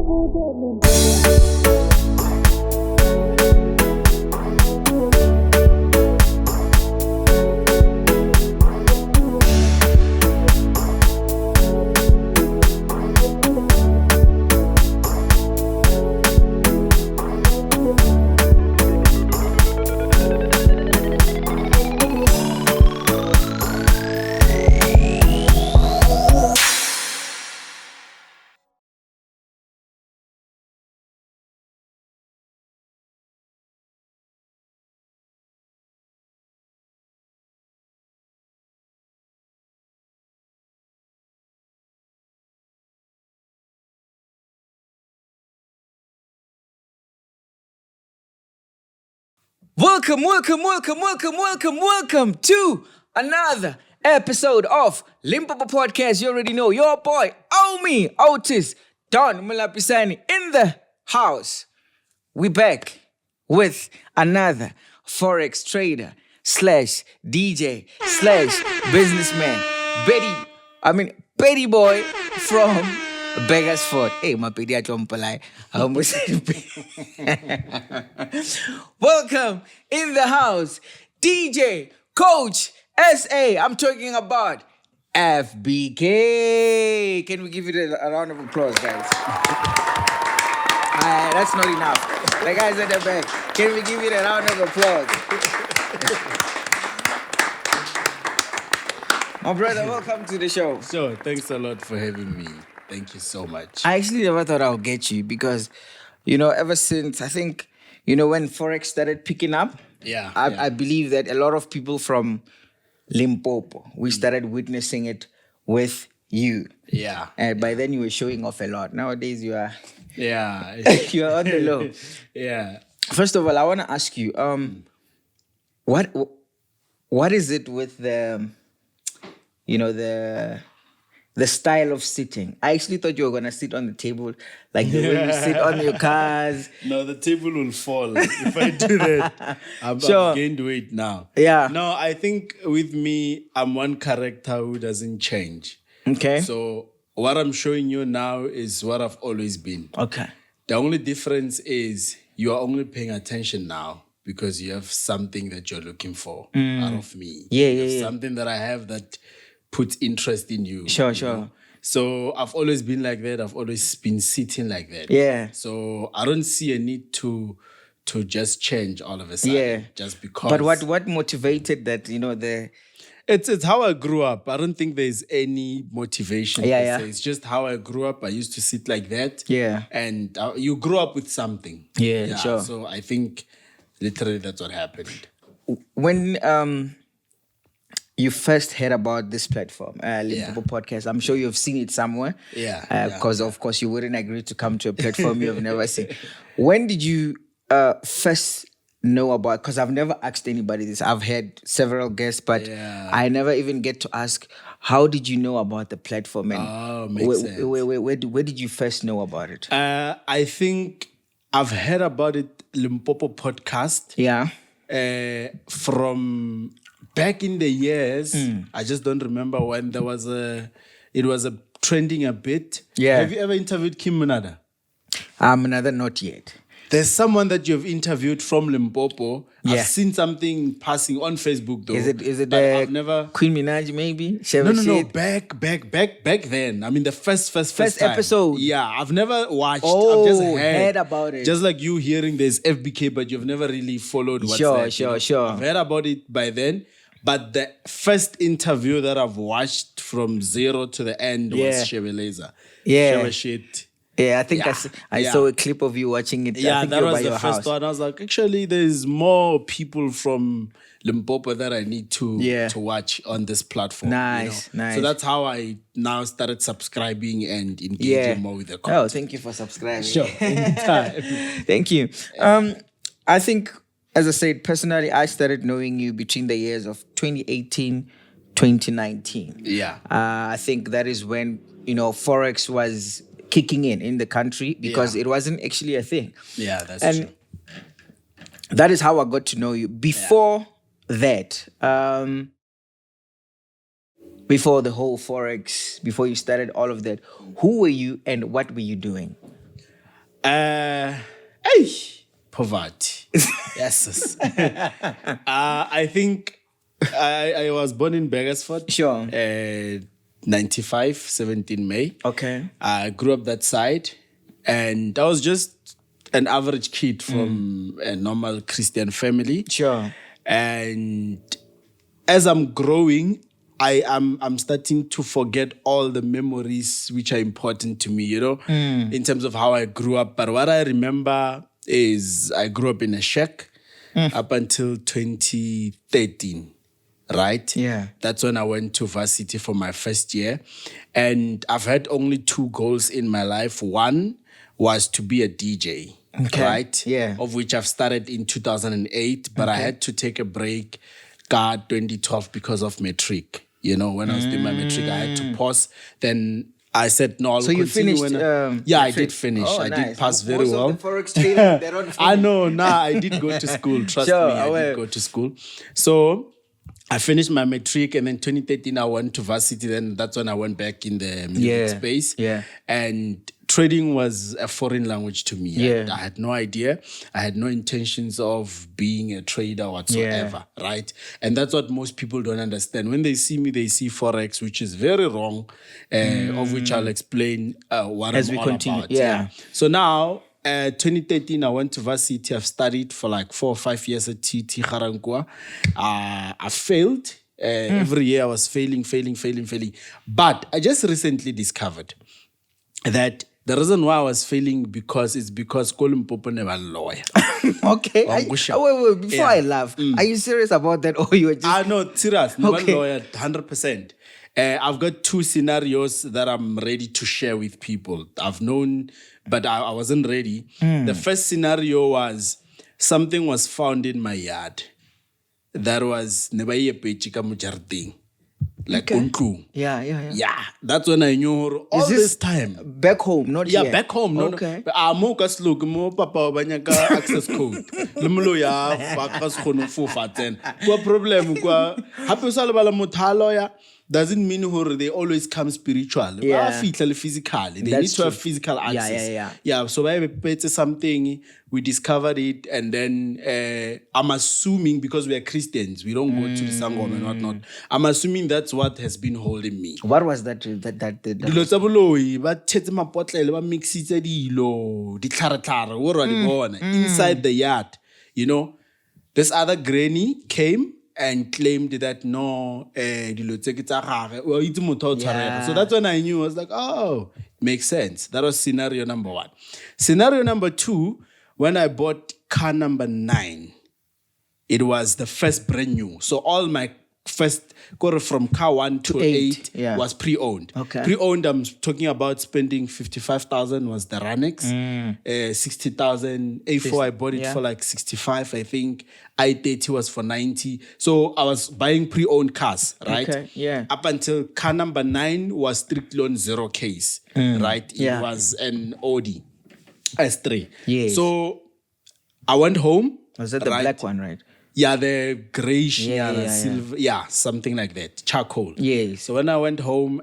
Welcome to another episode of Limpopo Podcast. You already know your boy, Omee, Otis, Don Mulapisani in the house. We back with another Forex trader slash DJ slash businessman, Betty boy from Beggarsford. Hey, my Betty, I almost said welcome in the house, DJ, Coach, SA. I'm talking about FBK. Can we give it a round of applause, guys? That's not enough. The guys at the back, can we give it a round of applause? My brother, welcome to the show. Sure, thanks a lot for having me. Thank you so much. I actually never thought I would get you because, ever since, I think, when Forex started picking up, I believe that a lot of people from Limpopo, we started witnessing it with you. Yeah. And by then you were showing off a lot. Nowadays you are... Yeah. you are on the low. Yeah. First of all, I want to ask you, what is it with the style of sitting? I actually thought you were going to sit on the table like the way you sit on your cars. No, the table will fall if I do that. I've gained weight now. Yeah. No, I think with me, I'm one character who doesn't change. Okay. So what I'm showing you now is what I've always been. Okay. The only difference is you are only paying attention now because you have something that you're looking for out of me. Yeah. Something that I have that puts interest in you. Sure. Know? So I've always been like that. I've always been sitting like that. Yeah. So I don't see a need to just change all of a sudden. Yeah. Just because. But what motivated that, It's how I grew up. I don't think there's any motivation. Yeah. It's just how I grew up. I used to sit like that. Yeah. And you grew up with something. Yeah, sure. So I think literally that's what happened. When you first heard about this platform, Limpopo Podcast, I'm sure you've seen it somewhere. Yeah. Because, of course, you wouldn't agree to come to a platform you've never seen. When did you first know about, because I've never asked anybody this. I've had several guests, but I never even get to ask, how did you know about the platform? And makes sense. Where did you first know about it? I think I've heard about it, limpopo.podcast. Yeah. From back in the years, I just don't remember when it was trending a bit. Yeah. Have you ever interviewed Kim Munada? Munada, not yet. There's someone that you've interviewed from Limpopo. Yeah. I've seen something passing on Facebook though. Is it I've never... Queen Minaj maybe? No. Back then. I mean the first time. Episode. Yeah, I've never watched. Oh, I've just heard about it. Just like you hearing there's FBK, but you've never really followed what's Sure. I've heard about it by then. But the first interview that I've watched from zero to the end was Shebeleza. Yeah. Sheba shit. Yeah, I think I saw a clip of you watching it. Yeah, I think that you were was by the your first house. one. I was like, actually, there's more people from Limpopo that I need to watch on this platform. Nice. So that's how I now started subscribing and engaging more with the content. Oh, thank you for subscribing. Sure, anytime. Thank you. I think, as I said, personally, I started knowing you between the years of 2018, 2019. Yeah. I think that is when, Forex was kicking in the country because it wasn't actually a thing. Yeah, that's and true. That is how I got to know you. Before that, before the whole Forex, before you started all of that, who were you and what were you doing? Poverty. Yes. I think I was born in Beresford. Sure. 95, 17 May. Okay. I grew up that side, and I was just an average kid from a normal Christian family. Sure. And as I'm growing, I'm starting to forget all the memories which are important to me, in terms of how I grew up. But what I remember is I grew up in a shack up until 2013, right? Yeah. That's when I went to varsity for my first year. And I've had only 2 goals in my life. One was to be a DJ, right? Yeah. Of which I've started in 2008, but I had to take a break 2012 because of matric. When I was doing my matric, I had to pause. Then I said, no, I'll So you continue. finished? I did finish. Oh, I nice. did pass very Most well. of the Forex traders, they don't I finish. know. I did go to school. Trust Sure, me, I did go to school. So I finished my matric, and then 2013 I went to varsity. Then that's when I went back in the music space. Yeah. And trading was a foreign language to me. Yeah. I had no idea. I had no intentions of being a trader whatsoever, right? And that's what most people don't understand. When they see me, they see Forex, which is very wrong, of which I'll explain what As I'm we all continue. about. Yeah. So now, 2013, I went to varsity. I've studied for like 4 or 5 years at TT Garankwa. I failed. Every year I was failing. But I just recently discovered that the reason why I was failing because Limpopo never lawyer. Okay. Wait, before I laugh, are you serious about that, or you were just... No, serious. Never Okay. lawyer, 100%. I've got 2 scenarios that I'm ready to share with people. I've known, but I wasn't ready. The first scenario was something was found in my yard. That was nebaye pechika mujarting. Like Unklu. Yeah. That's when I knew all this time. Back home, not here? Back home. No, Okay. Mo ka slug mo papa ba nya ka access code. Lemlo ya fa ka se kgone fo fa tsena. Kwa problem kwa hape o sa le bala motho lawyer doesn't mean they always come spiritual. Yeah. Physically. They That's need to have true. physical access. Yeah. So I put something, we discovered it, and then I'm assuming, because we are Christians, we don't go to the Sangom and whatnot. I'm assuming that's what has been holding me. What was that? Dilo tsa boloi ba tshetse mapotlele ba mixitse dilo di tlhare wo re di bona inside the yard. This other granny came and claimed that no, dilo tse ke tsa gagwe o itse motho o tshwarega. So that's when I knew. I was like, oh, makes sense. That was scenario number 1. Scenario number 2, when I bought car number 9, it was the first brand new. So all my first quarter from car 1 to 8 was pre-owned. Okay. Pre-owned, I'm talking about spending 55,000 was the Ranex, 60,000. A4, I bought it for like 65, I think. I-30 was for 90. So I was buying pre-owned cars, right? Okay, yeah. Up until car number 9 was strictly on 0 case, right? Yeah. It was an Audi S3. Yes. So I went home. Was that the black one, right? Yeah, the grayish, Yeah. silver, something like that, charcoal. Yes. So when I went home,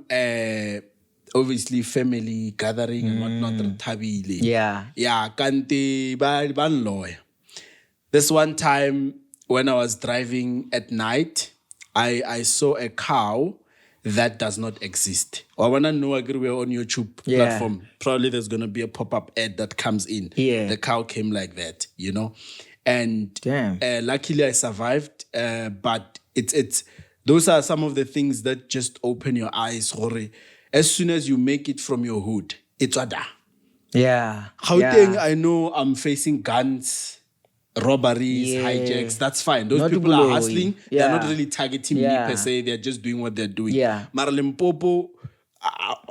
obviously family gathering and whatnot, tabile. Yeah. Kante ba lawyer. This one time when I was driving at night, I saw a cow that does not exist. I want to know, we're on YouTube platform. Probably there's going to be a pop-up ad that comes in. Yeah. The cow came like that, And Damn. Luckily I survived. But it's those are some of the things that just open your eyes. As soon as you make it from your hood, it's ada. Yeah. Gauteng, I know I'm facing guns, robberies, hijacks. That's fine. Those Not people are blowing. hustling. They're not really targeting me per se. They're just doing what they're doing. Yeah. Mara Limpopo,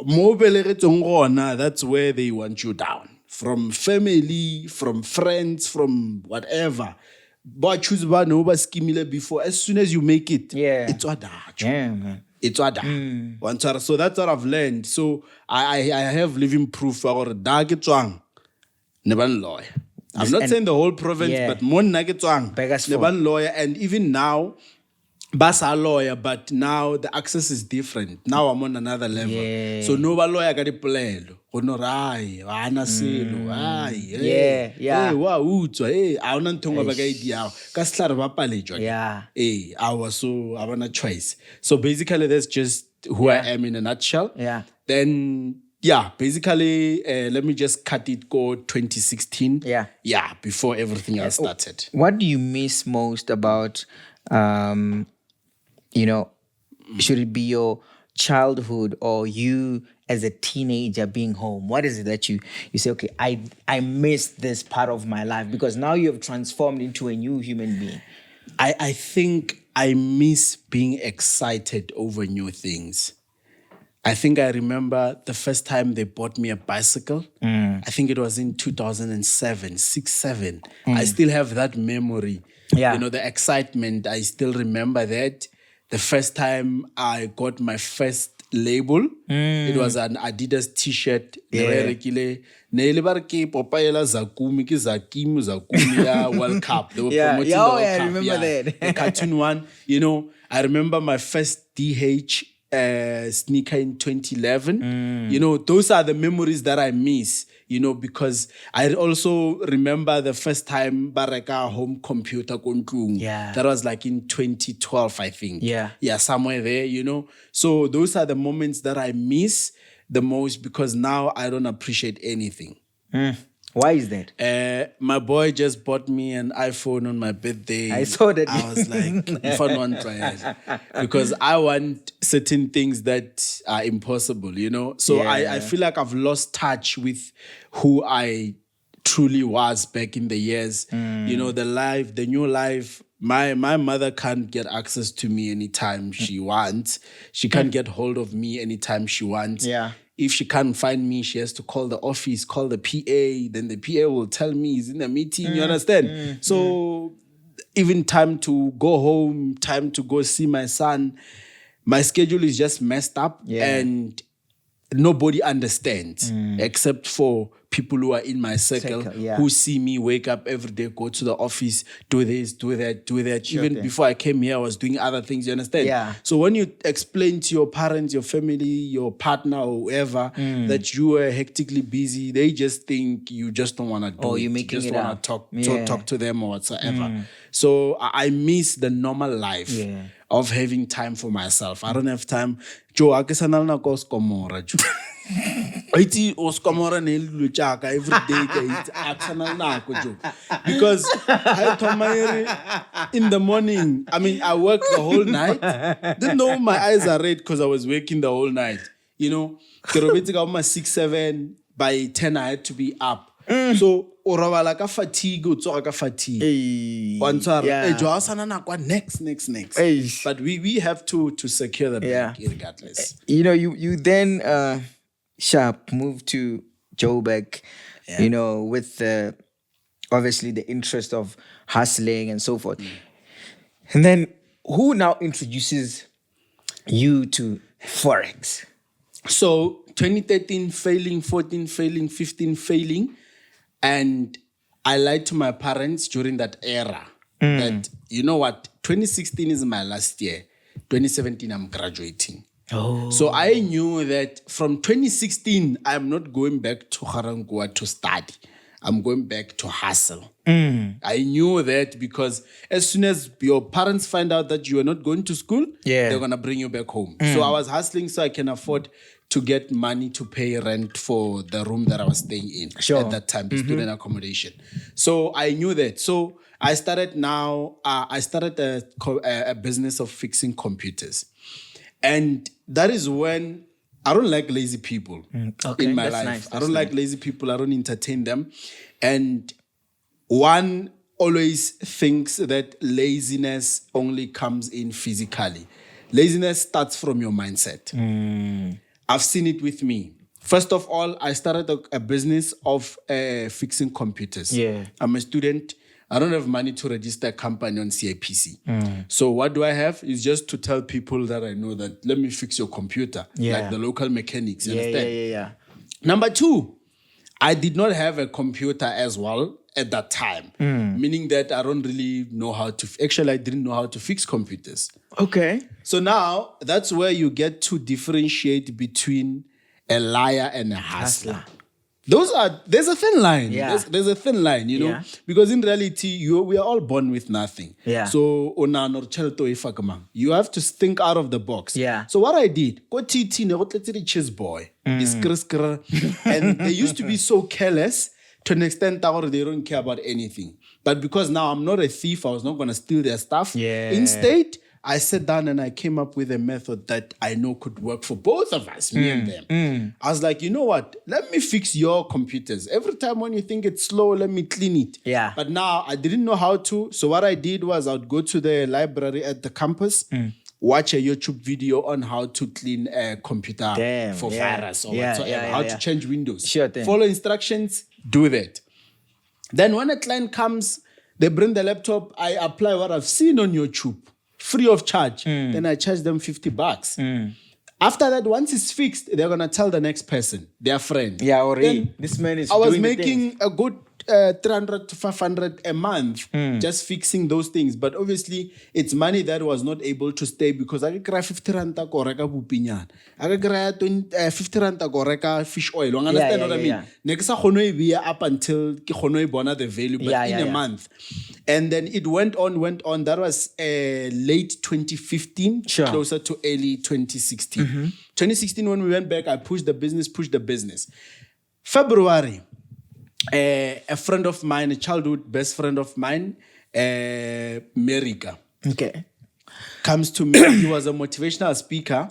mo belegetseng gona, that's where they want you down. From family, from friends, from whatever. But choose one over skimile before. As soon as you make it, it's ada. Yeah, man. It's ada. So that's what I've learned. So I have living proof for that. I'm not saying the whole province, but more Neban lawyer, and even now, Basa lawyer, but now the access is different. Now I'm on another level. So no lawyer got a plan. Honorai, ana selo, Yeah, yeah. Hey, wa utswa, hey, a ona nthonga ba ka idiao. Ka setlare ba paletswa. Yeah. Hey, I want a choice. So basically, that's just who I am in a nutshell. Yeah. Then, yeah, basically, let me just cut it go 2016. Yeah. Yeah, before everything else started. What do you miss most about, should it be your childhood or you as a teenager being home? What is it that you say, okay, I miss this part of my life because now you have transformed into a new human being? I think I miss being excited over new things. I think I remember the first time they bought me a bicycle. I think it was in 2007, 6-7. I still have that memory. Yeah. The excitement, I still remember that. The first time I got my first label, it was an Adidas t-shirt. Zakumi ya World Cup. They were promoting the World Cup. I remember that. The cartoon one. I remember my first DH sneaker in 2011. Those are the memories that I miss, because I also remember the first time Baraka home computer kontlung. Yeah. That was like in 2012, I think. Yeah. Yeah, somewhere there, So those are the moments that I miss the most because now I don't appreciate anything. Why is that? My boy just bought me an iPhone on my birthday. I saw that. I was like, if I want to try it. Because I want certain things that are impossible, So I feel like I've lost touch with who I truly was back in the years. The new life. My mother can't get access to me anytime she wants. She can't get hold of me anytime she wants. Yeah. If she can't find me, she has to call the office, call the PA. Then the PA will tell me he's in a meeting. You understand? So even time to go home, time to go see my son, my schedule is just messed up. Yeah. And nobody understands except for people who are in my circle who see me wake up every day, go to the office, do this, do that, do that. Sure Even thing. before I came here, I was doing other things, you understand? Yeah. So when you explain to your parents, your family, your partner, or whoever, that you are hectically busy, they just think you just don't want to do it. You're making you just it want up. to talk to them or whatsoever. So I miss the normal life of having time for myself. I don't have time. Joe, I guess I'm not going to Joe. Every day because in the morning, I work the whole night. Didn't know my eyes are red because I was working the whole night. My 6, 7, by 10 I had to be up. So orabala ka fatigue, utsoga ka fatigue. Next. But we have to secure the bank regardless. You then sharp moved to Joburg, with obviously the interest of hustling and so forth. And then who now introduces you to Forex? So 2013 failing, 14 failing, 15 failing. And I lied to my parents during that era that, 2016 is my last year. 2017, I'm graduating. So I knew that from 2016, I'm not going back to Harangua to study. I'm going back to hustle. I knew that because as soon as your parents find out that you are not going to school, they're going to bring you back home. So I was hustling so I can afford to get money to pay rent for the room that I was staying in at that time, the student accommodation. So I knew that. So I started a business of fixing computers. And that is when I don't like lazy people in my life. Nice. I don't like lazy people. I don't entertain them. And one always thinks that laziness only comes in physically. Laziness starts from your mindset. I've seen it with me. First of all, I started a business of fixing computers. Yeah. I'm a student. I don't have money to register a company on CIPC. So what do I have is just to tell people that I know that let me fix your computer, like the local mechanics. You understand? Yeah. Number 2, I did not have a computer as well at that time, meaning that I don't really know how to. Actually, I didn't know how to fix computers. Okay. So now that's where you get to differentiate between a liar, and a hustler. There's a thin line. Yeah. There's a thin line, you know, Yeah. because in reality, we are all born with nothing. Yeah. So, you have to think out of the box. Yeah. So what I did, go TT, the cheese boy, and they used to be so careless to an extent that they don't care about anything. But because now I'm not a thief, I was not going to steal their stuff. Yeah. Instead, I sat down and I came up with a method that I know could work for both of us, me and them. I was like, you know what? Let me fix your computers. Every time when you think it's slow, let me clean it. Yeah. But now I didn't know how to. So what I did was I would go to the library at the campus, watch a YouTube video on how to clean a computer for virus or whatsoever, how to change Windows. Sure thing. Follow instructions, do that. Then when a client comes, they bring the laptop, I apply what I've seen on YouTube, free of charge. Then I charge them $50. After that, once it's fixed, they're going to tell the next person, their friend. Yeah, already. Then This man is I was doing the making a good 300 to 500 a month just fixing those things. But obviously, it's money that was not able to stay because I got 50 ranta ko reka bupinyan. I got 50 ranta ko reka fish oil. You understand what I mean? Next be up until the value, but in a month. And then it went on. That was late 2015, closer to early 2016. 2016, when we went back, I pushed the business. February, a friend of mine, a childhood best friend of mine, America, comes to me. He was a motivational speaker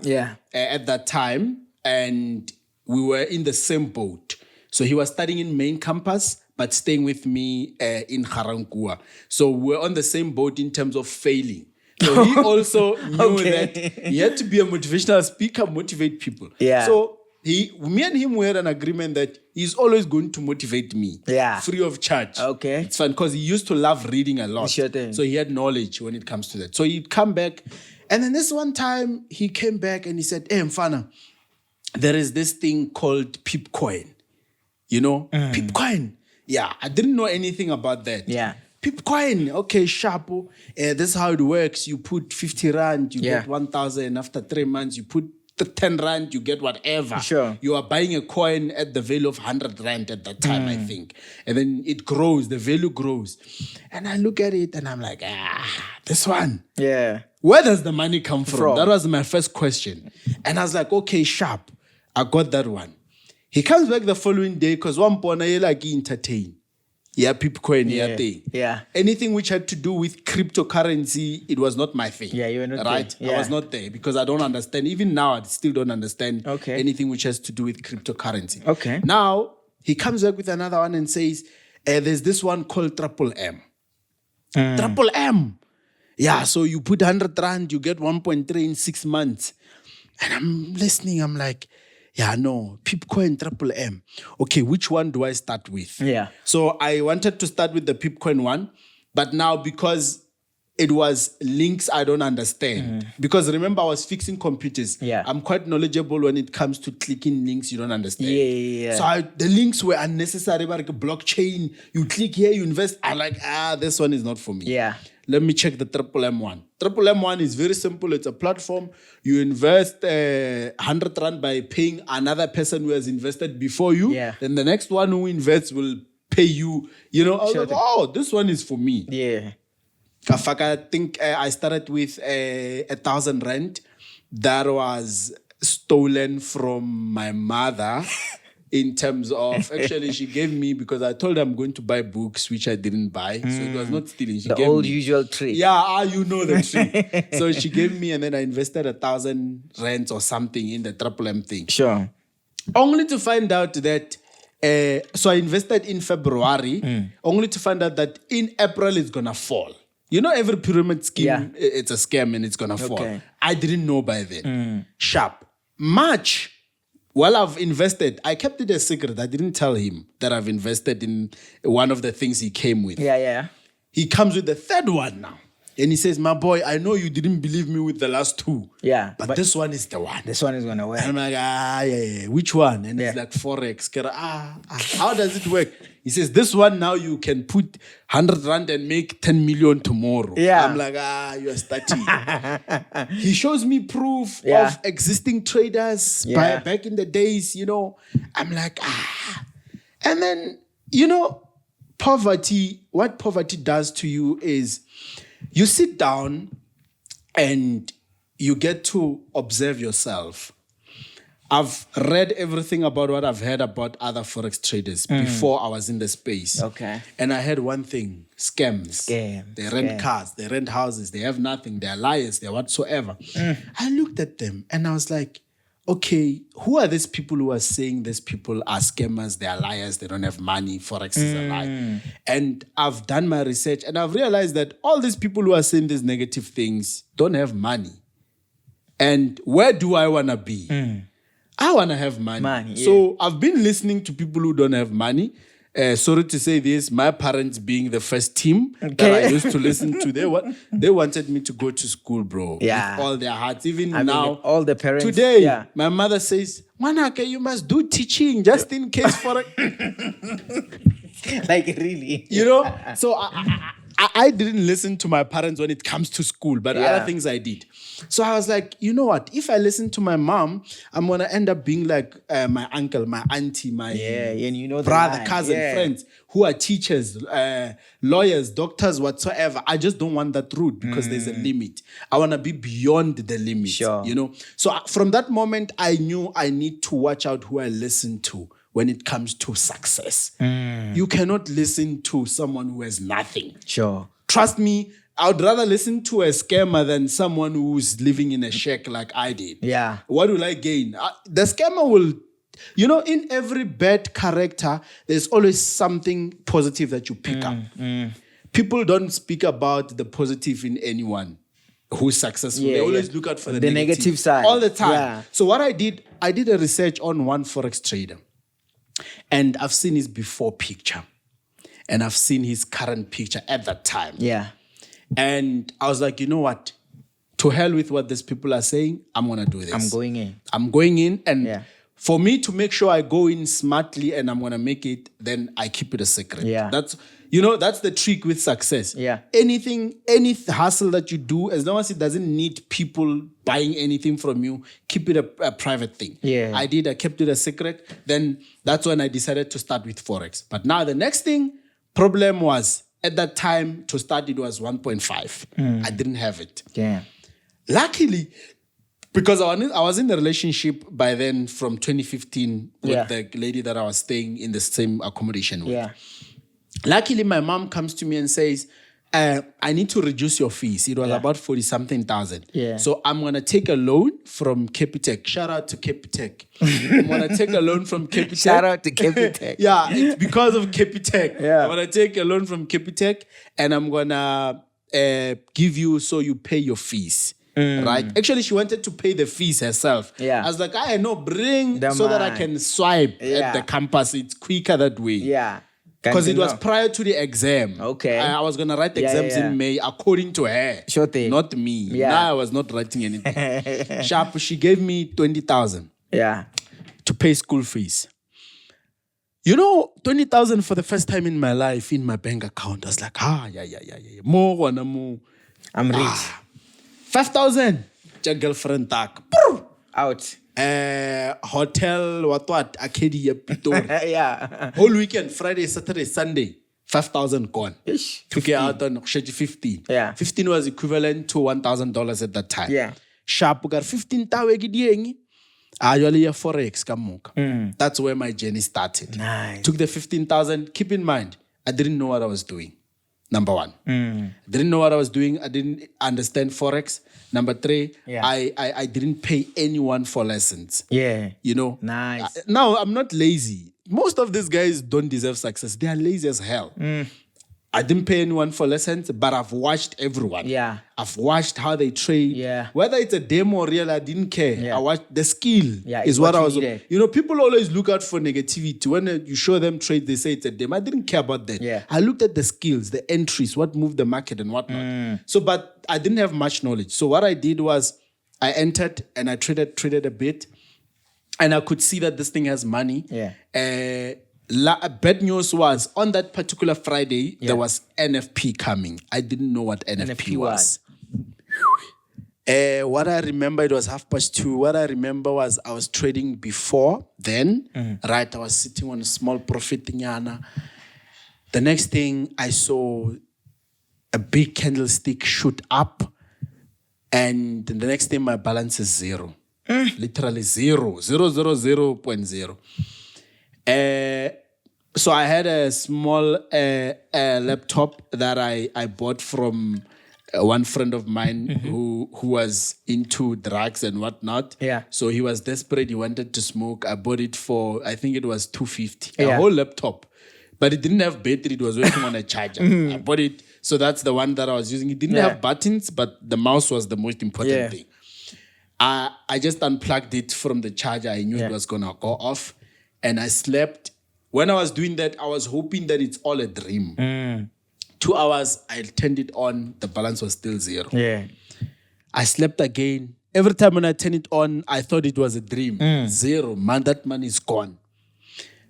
at that time, and we were in the same boat. So he was studying in main campus, but staying with me in Garankuwa. So we're on the same boat in terms of failing. So he also knew that he had to be a motivational speaker, motivate people. Yeah. So me and him had an agreement that he's always going to motivate me free of charge. Okay. It's fun because he used to love reading a lot. Sure thing. So he had knowledge when it comes to that. So he'd come back. And then this one time he came back and he said, hey, Mfana, there is this thing called Pipcoin. You know, Pipcoin. Yeah, I didn't know anything about that. Yeah. Pipcoin, okay, sharp. This is how it works. You put 50 rand, you get 1,000. After 3 months, you put 10 rand, you get whatever. Sure. You are buying a coin at the value of 100 rand at that time, I think. And then it grows, the value grows. And I look at it and I'm like, this one. Yeah. Where does the money come from? That was my first question. And I was like, okay, sharp. I got that one. He comes back the following day because one point I like entertain. Yeah, Pipcoin, thing. Yeah. Anything which had to do with cryptocurrency, it was not my thing. Yeah, you were not right? there. Yeah. I was not there because I don't understand. Even now, I still don't understand Okay. anything which has to do with cryptocurrency. Okay. Now, he comes back with another one and says, there's this one called Triple M. Triple M. Yeah, so you put 100 rand, you get 1.3 in 6 months. And I'm listening, I'm like, yeah, no, Pipcoin, Triple M. Okay, which one do I start with? Yeah. So I wanted to start with the Pipcoin one, but now because it was links I don't understand. Because remember, I was fixing computers. Yeah. I'm quite knowledgeable when it comes to clicking links you don't understand. Yeah. So the links were unnecessary, like a blockchain. You click here, you invest. I'm like, this one is not for me. Yeah. Let me check the Triple M one. Triple M one is very simple. It's a platform. You invest 100 rand by paying another person who has invested before you. Yeah. Then the next one who invests will pay you. You know, I was like, this one is for me. Yeah. I think I started with 1,000 rand that was stolen from my mother. In terms of, actually, she gave me, because I told her I'm going to buy books, which I didn't buy. So it was not stealing. She The gave old me. usual trick. Yeah, you know the trick. So she gave me, and then I invested 1,000 rands or something in the Triple M thing. Sure. Only to find out that, so I invested in February, only to find out that in April it's going to fall. You know, every pyramid scheme, it's a scam and it's going to fall. I didn't know by then. Sharp. March. Well, I've invested. I kept it a secret. I didn't tell him that I've invested in one of the things he came with. Yeah. He comes with the third one now. And he says, my boy, I know you didn't believe me with the last two. Yeah. But this one is the one. This one is going to work. And I'm like, yeah. Which one? And it's like Forex. How does it work? He says, this one now you can put 100 rand and make 10 million tomorrow. Yeah. I'm like, you're starting. He shows me proof of existing traders back in the days, I'm like, And then, poverty, what poverty does to you is you sit down and you get to observe yourself. I've read everything about what I've heard about other Forex traders before I was in the space. Okay. And I heard one thing, scams. They rent cars, they rent houses, they have nothing, they're liars, they're whatsoever. I looked at them and I was like, okay, who are these people who are saying these people are scammers, they are liars, they don't have money, Forex is a lie? And I've done my research and I've realized that all these people who are saying these negative things don't have money. And where do I want to be? I want to have money. So I've been listening to people who don't have money. Sorry to say this, my parents being the first team that I used to listen to, they wanted me to go to school, bro. Yeah. With all their hearts. Even I now, mean, all the parents. Today, my mother says, Manake, you must do teaching just in case for Like, really? So I didn't listen to my parents when it comes to school, but other things I did. So I was like, you know what? If I listen to my mom, I'm going to end up being like my uncle, my auntie, my brother, cousin, friends who are teachers, lawyers, doctors, whatsoever. I just don't want that route because there's a limit. I want to be beyond the limit, So from that moment, I knew I need to watch out who I listen to when it comes to success. You cannot listen to someone who has nothing. Sure. Trust me, I would rather listen to a scammer than someone who's living in a shack like I did. Yeah. What will I gain? The scammer will, in every bad character, there's always something positive that you pick up. People don't speak about the positive in anyone who's successful. They always look out for the negative side. All the time. Yeah. So what I did a research on one Forex trader. And I've seen his before picture. And I've seen his current picture at that time. Yeah. And I was like, you know what? To hell with what these people are saying, I'm going to do this. I'm going in. And for me to make sure I go in smartly and I'm going to make it, then I keep it a secret. Yeah. That's the trick with success. Yeah. Any hustle that you do, as long as it doesn't need people buying anything from you, keep it a private thing. Yeah. I kept it a secret. Then that's when I decided to start with Forex. But now the next problem was, at that time, to start, it was 1.5. I didn't have it. Yeah. Luckily, because I was in a relationship by then from 2015 with the lady that I was staying in the same accommodation with. Yeah. Luckily, my mom comes to me and says, I need to reduce your fees. It was about 40-something thousand. Yeah. So I'm going to take a loan from Capitec. Shout out to Capitec. I'm going to take a loan from Capitec. Shout out to Capitec. Yeah, it's because of Capitec. Yeah. I'm going to take a loan from Capitec and I'm going to give you so you pay your fees. Right? Actually, she wanted to pay the fees herself. Yeah. I was like, I know, bring The so that I man. can swipe at the campus. It's quicker that way. Yeah. Because it was prior to the exam. Okay. I was going to write the exams in May according to her. Sure thing. Not me. Yeah. Now I was not writing anything. Sharp, she gave me 20,000 to pay school fees. 20,000 for the first time in my life in my bank account. I was like, more. I'm rich. 5,000. Your girlfriend tak. Out. Hotel, what, Arcadia, Pitori. Yeah. Whole weekend, Friday, Saturday, Sunday, 5,000 gone. Ish. Took it out on 15. Yeah. 15 was equivalent to $1,000 at that time. Yeah. Sharp got 15,000 gidiengi. Ayoli ya Forex kamuka. That's where my journey started. Nice. Took the 15,000. Keep in mind, I didn't know what I was doing. Number one. I didn't know what I was doing. I didn't understand Forex. Number three, I didn't pay anyone for lessons. Yeah. Nice. Now, I'm not lazy. Most of these guys don't deserve success. They are lazy as hell. I didn't pay anyone for lessons, but I've watched everyone. Yeah. I've watched how they trade. Yeah. Whether it's a demo or real, I didn't care. Yeah. I watched the skill. Yeah, is it's what what I you was. needed. You know, people always look out for negativity. When you show them trade, they say it's a demo. I didn't care about that. Yeah. I looked at the skills, the entries, what moved the market and whatnot. So, but I didn't have much knowledge. So what I did was I entered and I traded a bit. And I could see that this thing has money. Yeah. Bad news was on that particular Friday, there was NFP coming. I didn't know what NFP was. What I remember, it was 2:30. What I remember was I was trading before then, right? I was sitting on a small profit nyana. The next thing I saw a big candlestick shoot up, and the next thing my balance is zero. Literally zero. 0.0. So I had a small laptop that I bought from one friend of mine who was into drugs and whatnot. Yeah. So he was desperate. He wanted to smoke. I bought it for, I think it was $250. Yeah. A whole laptop. But it didn't have battery. It was working on a charger. I bought it. So that's the one that I was using. It didn't have buttons, but the mouse was the most important thing. I just unplugged it from the charger. I knew it was going to go off. And I slept. When I was doing that, I was hoping that it's all a dream. 2 hours, I turned it on. The balance was still zero. Yeah. I slept again. Every time when I turned it on, I thought it was a dream. Zero. Man, that money is gone.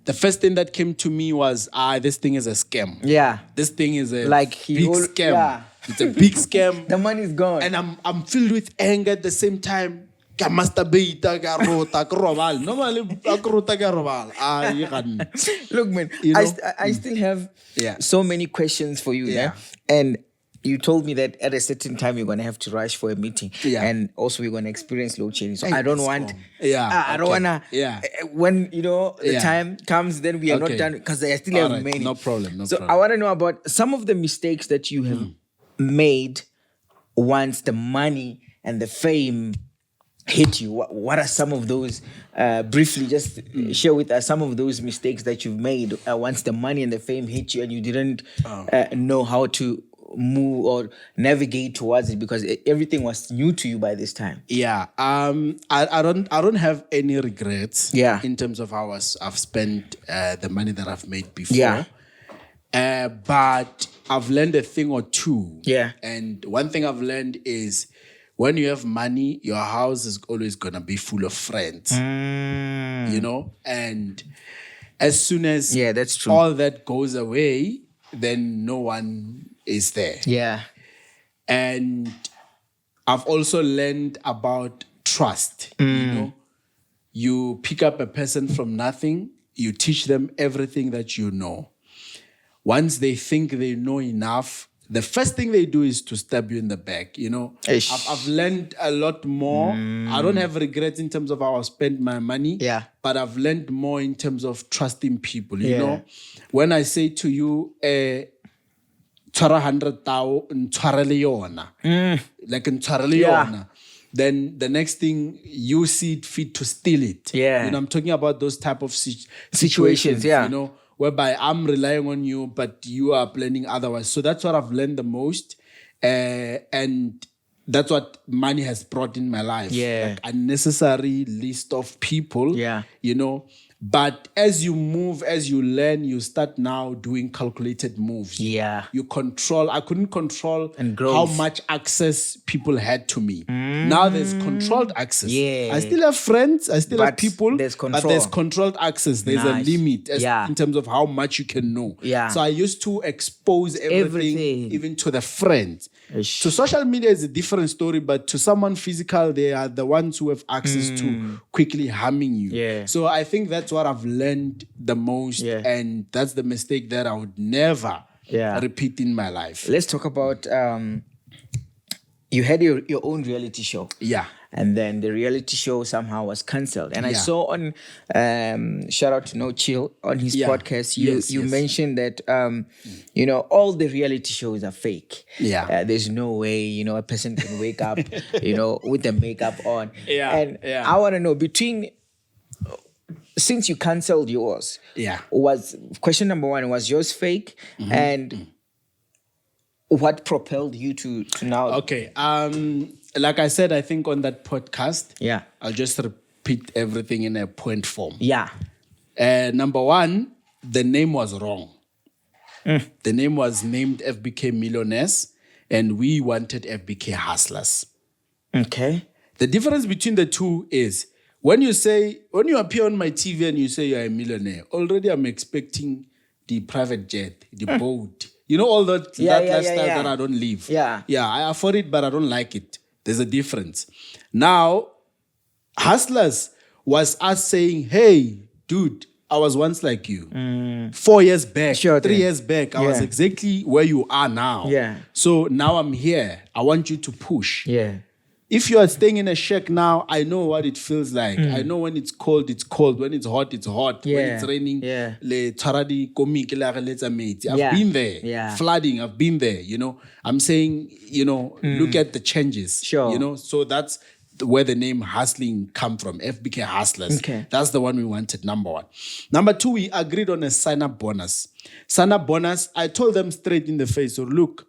The first thing that came to me was, this thing is a scam. Yeah. This thing is a Like big scam. Yeah. It's a big scam. The money's gone. And I'm filled with anger at the same time. Ka masturbate, ka rota, ka robala. Normally, ka rota, ka robala. You can. Look, man, You know? I still have Yeah. so many questions for you. Yeah. And you told me that at a certain time you're going to have to rush for a meeting. Yeah. And also we're going to experience load shedding. So Hey, I don't let's want... go. Yeah, I don't okay. want to... Yeah. When, the Yeah. time comes, then we are not Okay. done because I still All have right, many. no problem, So problem. I want to know about some of the mistakes that you have made once the money and the fame hit you. What are some of those? Briefly, just share with us some of those mistakes that you've made once the money and the fame hit you and you didn't know how to move or navigate towards it because everything was new to you by this time. Yeah. I don't have any regrets. Yeah. In terms of how I've spent the money that I've made before. Yeah. But I've learned a thing or two. Yeah. And one thing I've learned is when you have money, your house is always gonna be full of friends. And as soon as that's true. all that goes away, then no one is there. Yeah. And I've also learned about trust. You pick up a person from nothing, you teach them everything that you know. Once they think they know enough, the first thing they do is to stab you in the back. I've learned a lot more. I don't have regrets in terms of how I spent my money. Yeah. But I've learned more in terms of trusting people. You Yeah. know, when I say to you, tshwara 100,000, ntshwarele yona. Like ntshwarele yona. Then the next thing you see it fit to steal it. Yeah. I'm talking about those type of Situations, yeah. Whereby I'm relying on you, but you are planning otherwise. So that's what I've learned the most. And that's what money has brought in my life. Yeah. Like unnecessary list of people. Yeah. But as you move, as you learn, you start now doing calculated moves. Yeah. I couldn't control And growth. how much access people had to me. Now there's controlled access. Yeah. I still have friends, I still have But people, there's but control. there's controlled access. There's Nice. a limit Yeah. in terms of how much you can know. Yeah. So I used to expose everything. Even to the friends. Ish. So social media is a different story, but to someone physical, they are the ones who have access to quickly harming you. Yeah. So I think that's what I've learned the most, Yeah. and that's the mistake that I would never repeat in my life. Let's talk about you had your own reality show. Yeah. And then the reality show somehow was cancelled. And I Yeah. saw on shout out to No Chill on his Yeah. podcast, you Yes. mentioned that all the reality shows are fake. Yeah. There's no way, a person can wake up, with the makeup on. Yeah. And Yeah. I want to know since you cancelled yours, Yeah. was question number one, was yours fake? And what propelled you to now? Okay. Like I said, I think on that podcast, Yeah. I'll just repeat everything in a point form. Yeah. Number one, the name was wrong. The name was named FBK Millionaires, and we wanted FBK Hustlers. Okay. The difference between the two is when you appear on my TV and you say you're a millionaire, already I'm expecting the private jet, the boat. You know, all that lifestyle that I don't live. Yeah. Yeah, I afford it, but I don't like it. There's a difference. Now, Hustlers was us saying, hey, dude, I was once like you. 4 years back, Sure 3 thing. years back, I was exactly where you are now. Yeah. So now I'm here. I want you to push. Yeah. If you are staying in a shack now, I know what it feels like. I know when it's cold, it's cold. When it's hot, it's hot. When it's raining, le tshwaradi komi ke la re letsa metsi. I've been there. Yeah. Flooding, I've been there, you know. I'm saying, look at the changes. Sure. You know, so that's where the name Hustling come from, FBK Hustlers. Okay. That's the one we wanted, number one. Number two, we agreed on a sign-up bonus. Sign-up bonus, I told them straight in the face, so look,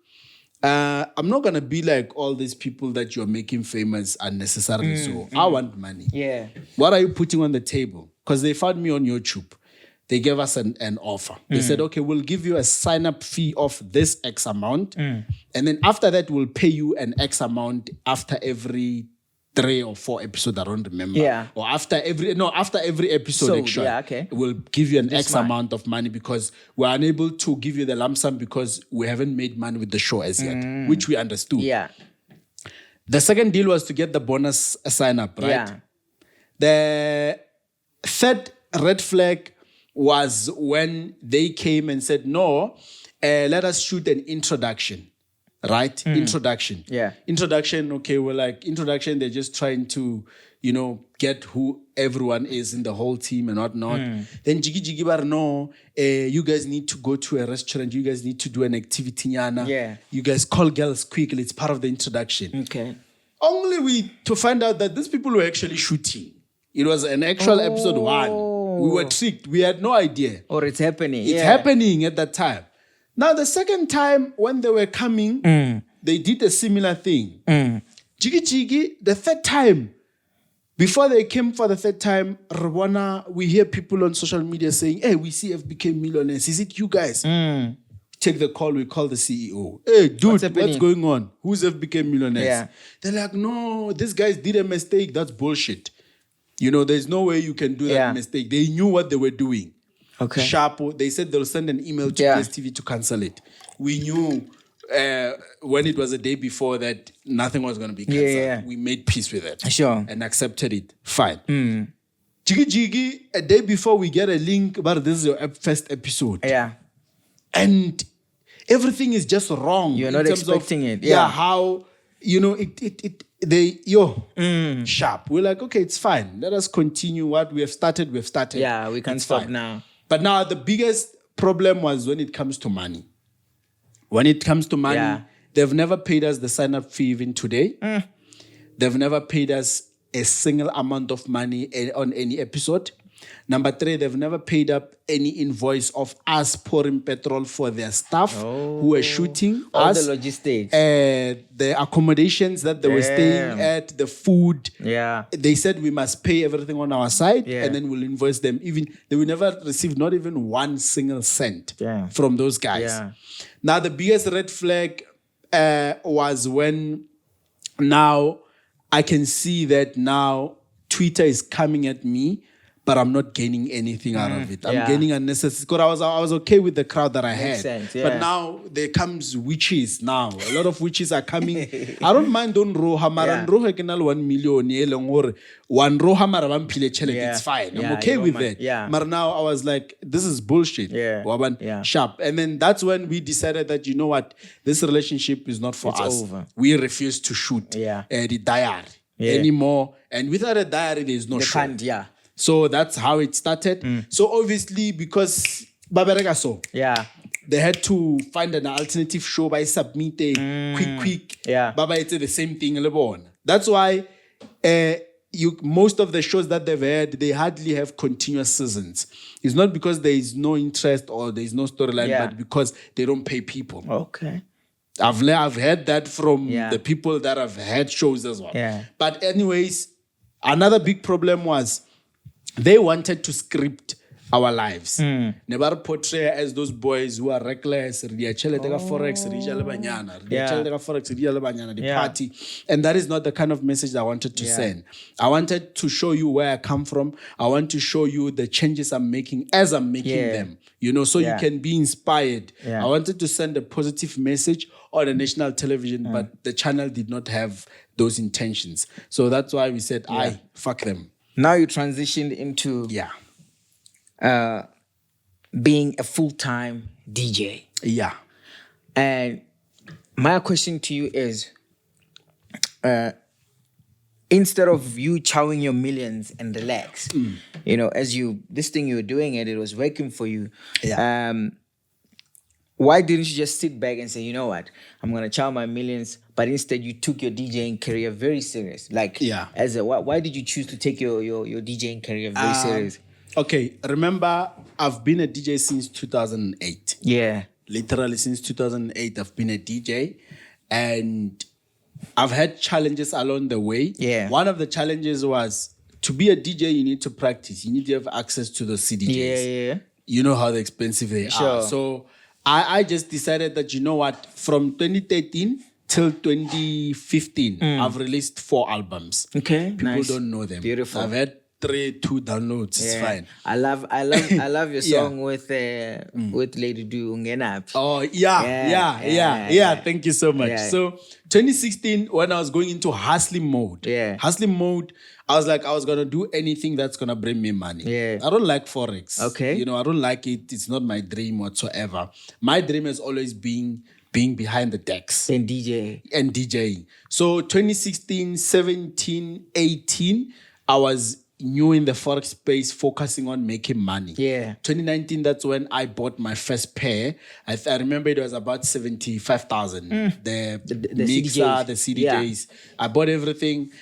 I'm not going to be like all these people that you're making famous unnecessarily. So I want money. Yeah. What are you putting on the table? Because they found me on YouTube. They gave us an offer. They said, okay, we'll give you a sign-up fee of this X amount. And then after that, we'll pay you an X amount after every 3 or 4 episodes, I don't remember. Yeah. Or after every episode, So, actually, yeah, okay. we'll give you an X smart. amount of money because we're unable to give you the lump sum because we haven't made money with the show as yet, which we understood. Yeah. The second deal was to get the bonus sign up, right? Yeah. The third red flag was when they came and said, no, let us shoot an introduction. Right? Introduction. Yeah. Introduction, okay, we're like, introduction, they're just trying to, get who everyone is in the whole team and whatnot. Then Jiggy bar, no, you guys need to go to a restaurant, you guys need to do an activity, Yana. Yeah. You guys call girls quickly, it's part of the introduction. Okay. Only to find out that these people were actually shooting. It was an actual episode 1. We were tricked. We had no idea. Or it's happening. It's happening at that time. Now, the second time when they were coming, they did a similar thing. Jiggy, the third time, before they came for the third time, Rwanda, we hear people on social media saying, hey, we see FBK Millionaires. Is it you guys? Take the call, we call the CEO. Hey, dude, what's going on? Who's FBK Millionaires? Yeah. They're like, no, these guys did a mistake. That's bullshit. There's no way you can do that mistake. They knew what they were doing. Okay. Sharp, they said they'll send an email to PSTV to cancel it. We knew when it was a day before that nothing was going to be canceled. Yeah. We made peace with it. Sure. And accepted it. Fine. Jiggy, a day before we get a link, but this is your first episode. Yeah. And everything is just wrong. You're in not terms expecting of, it. Yeah. How, sharp. We're like, okay, it's fine. Let us continue what we have started. We've started. Yeah, we can It's stop fine. now. But now the biggest problem was when it comes to money. When it comes to money, they've never paid us the sign-up fee even today. They've never paid us a single amount of money on any episode. Number 3, they've never paid up any invoice of us pouring petrol for their staff who were shooting All us. the logistics. The accommodations that they were staying at, the food. Yeah. They said we must pay everything on our side Yeah. and then we'll invoice them. Even they will never receive not even 1 single cent from those guys. Yeah. Now the biggest red flag was when now I can see that now Twitter is coming at me, but I'm not gaining anything out of it. I'm gaining unnecessary. Because I was okay with the crowd that I had. sense, yeah. But now there comes witches now. A lot of witches are coming. I don't mind on Roha, Maran Roha kenal 1 million, or 1 Roha Maravan Pile Chele. Yeah. It's fine. I'm Yeah, okay you with don't mind. that. Yeah. But now I was like, this is bullshit. Yeah. Waban, Yeah. sharp. And then that's when we decided that, you know what, this relationship is not for It's us. over. We refuse to shoot the diary anymore. And without a diary, there's no They show. can't, So that's how it started. So obviously, because Babarega they had to find an alternative show by submitting quick. Yeah. Baba, it's the same thing. That's why most of the shows that they've had, they hardly have continuous seasons. It's not because there is no interest or there is no storyline, but because they don't pay people. Okay. I've heard that from Yeah. the people that have had shows as well. Yeah. But anyways, another big problem was they wanted to script our lives. Never portray as those boys who are reckless, Forex, the party. And that is not the kind of message I wanted to send. I wanted to show you where I come from. I want to show you the changes I'm making as I'm making them. So you can be inspired. I wanted to send a positive message on a national television, but the channel did not have those intentions. So that's why we said, fuck them. Now you transitioned into being a full-time DJ. Yeah. And my question to you is, instead of you chowing your millions and relax, as this thing you were doing it was working for you. Yeah. Why didn't you just sit back and say, you know what, I'm going to chow my millions, but instead you took your DJing career very serious? Why did you choose to take your DJing career very serious? Okay, remember, I've been a DJ since 2008. Yeah. Literally since 2008, I've been a DJ. And I've had challenges along the way. Yeah. One of the challenges was, to be a DJ, you need to practice. You need to have access to the CDJs. Yeah. You know how expensive they are. So I just decided that, you know what, from 2013 till 2015, I've released 4 albums. Okay, People don't know them. Beautiful. I've had 2 downloads. It's fine. I love your song with Lady Do Ungenap. Oh yeah. Thank you so much. Yeah. So 2016, when I was going into hustling mode, I was like, I was gonna do anything that's gonna bring me money. Yeah. I don't like Forex. Okay. I don't like it. It's not my dream whatsoever. My dream has always been being behind the decks And DJing. So 2016, 17, 18, I was new in the Forex space, focusing on making money. Yeah. 2019, that's when I bought my first pair. I remember it was about 75,000. The mixer, CDJs. the CDJs. I bought everything,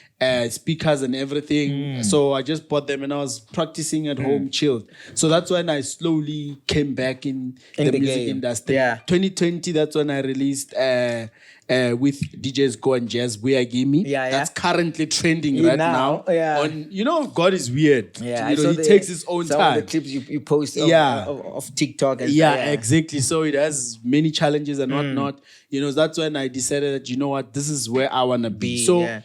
speakers and everything. So I just bought them and I was practicing at home, chilled. So that's when I slowly came back in the music game. industry. Yeah. 2020, that's when I released with DJs Go and Jazz, Where Give Me. That's currently trending right now. On, God is weird. Yeah, he takes his own some time. Of the clips you post of TikTok. And exactly. So it has many challenges and whatnot. That's when I decided that, you know what, this is where I want to be. So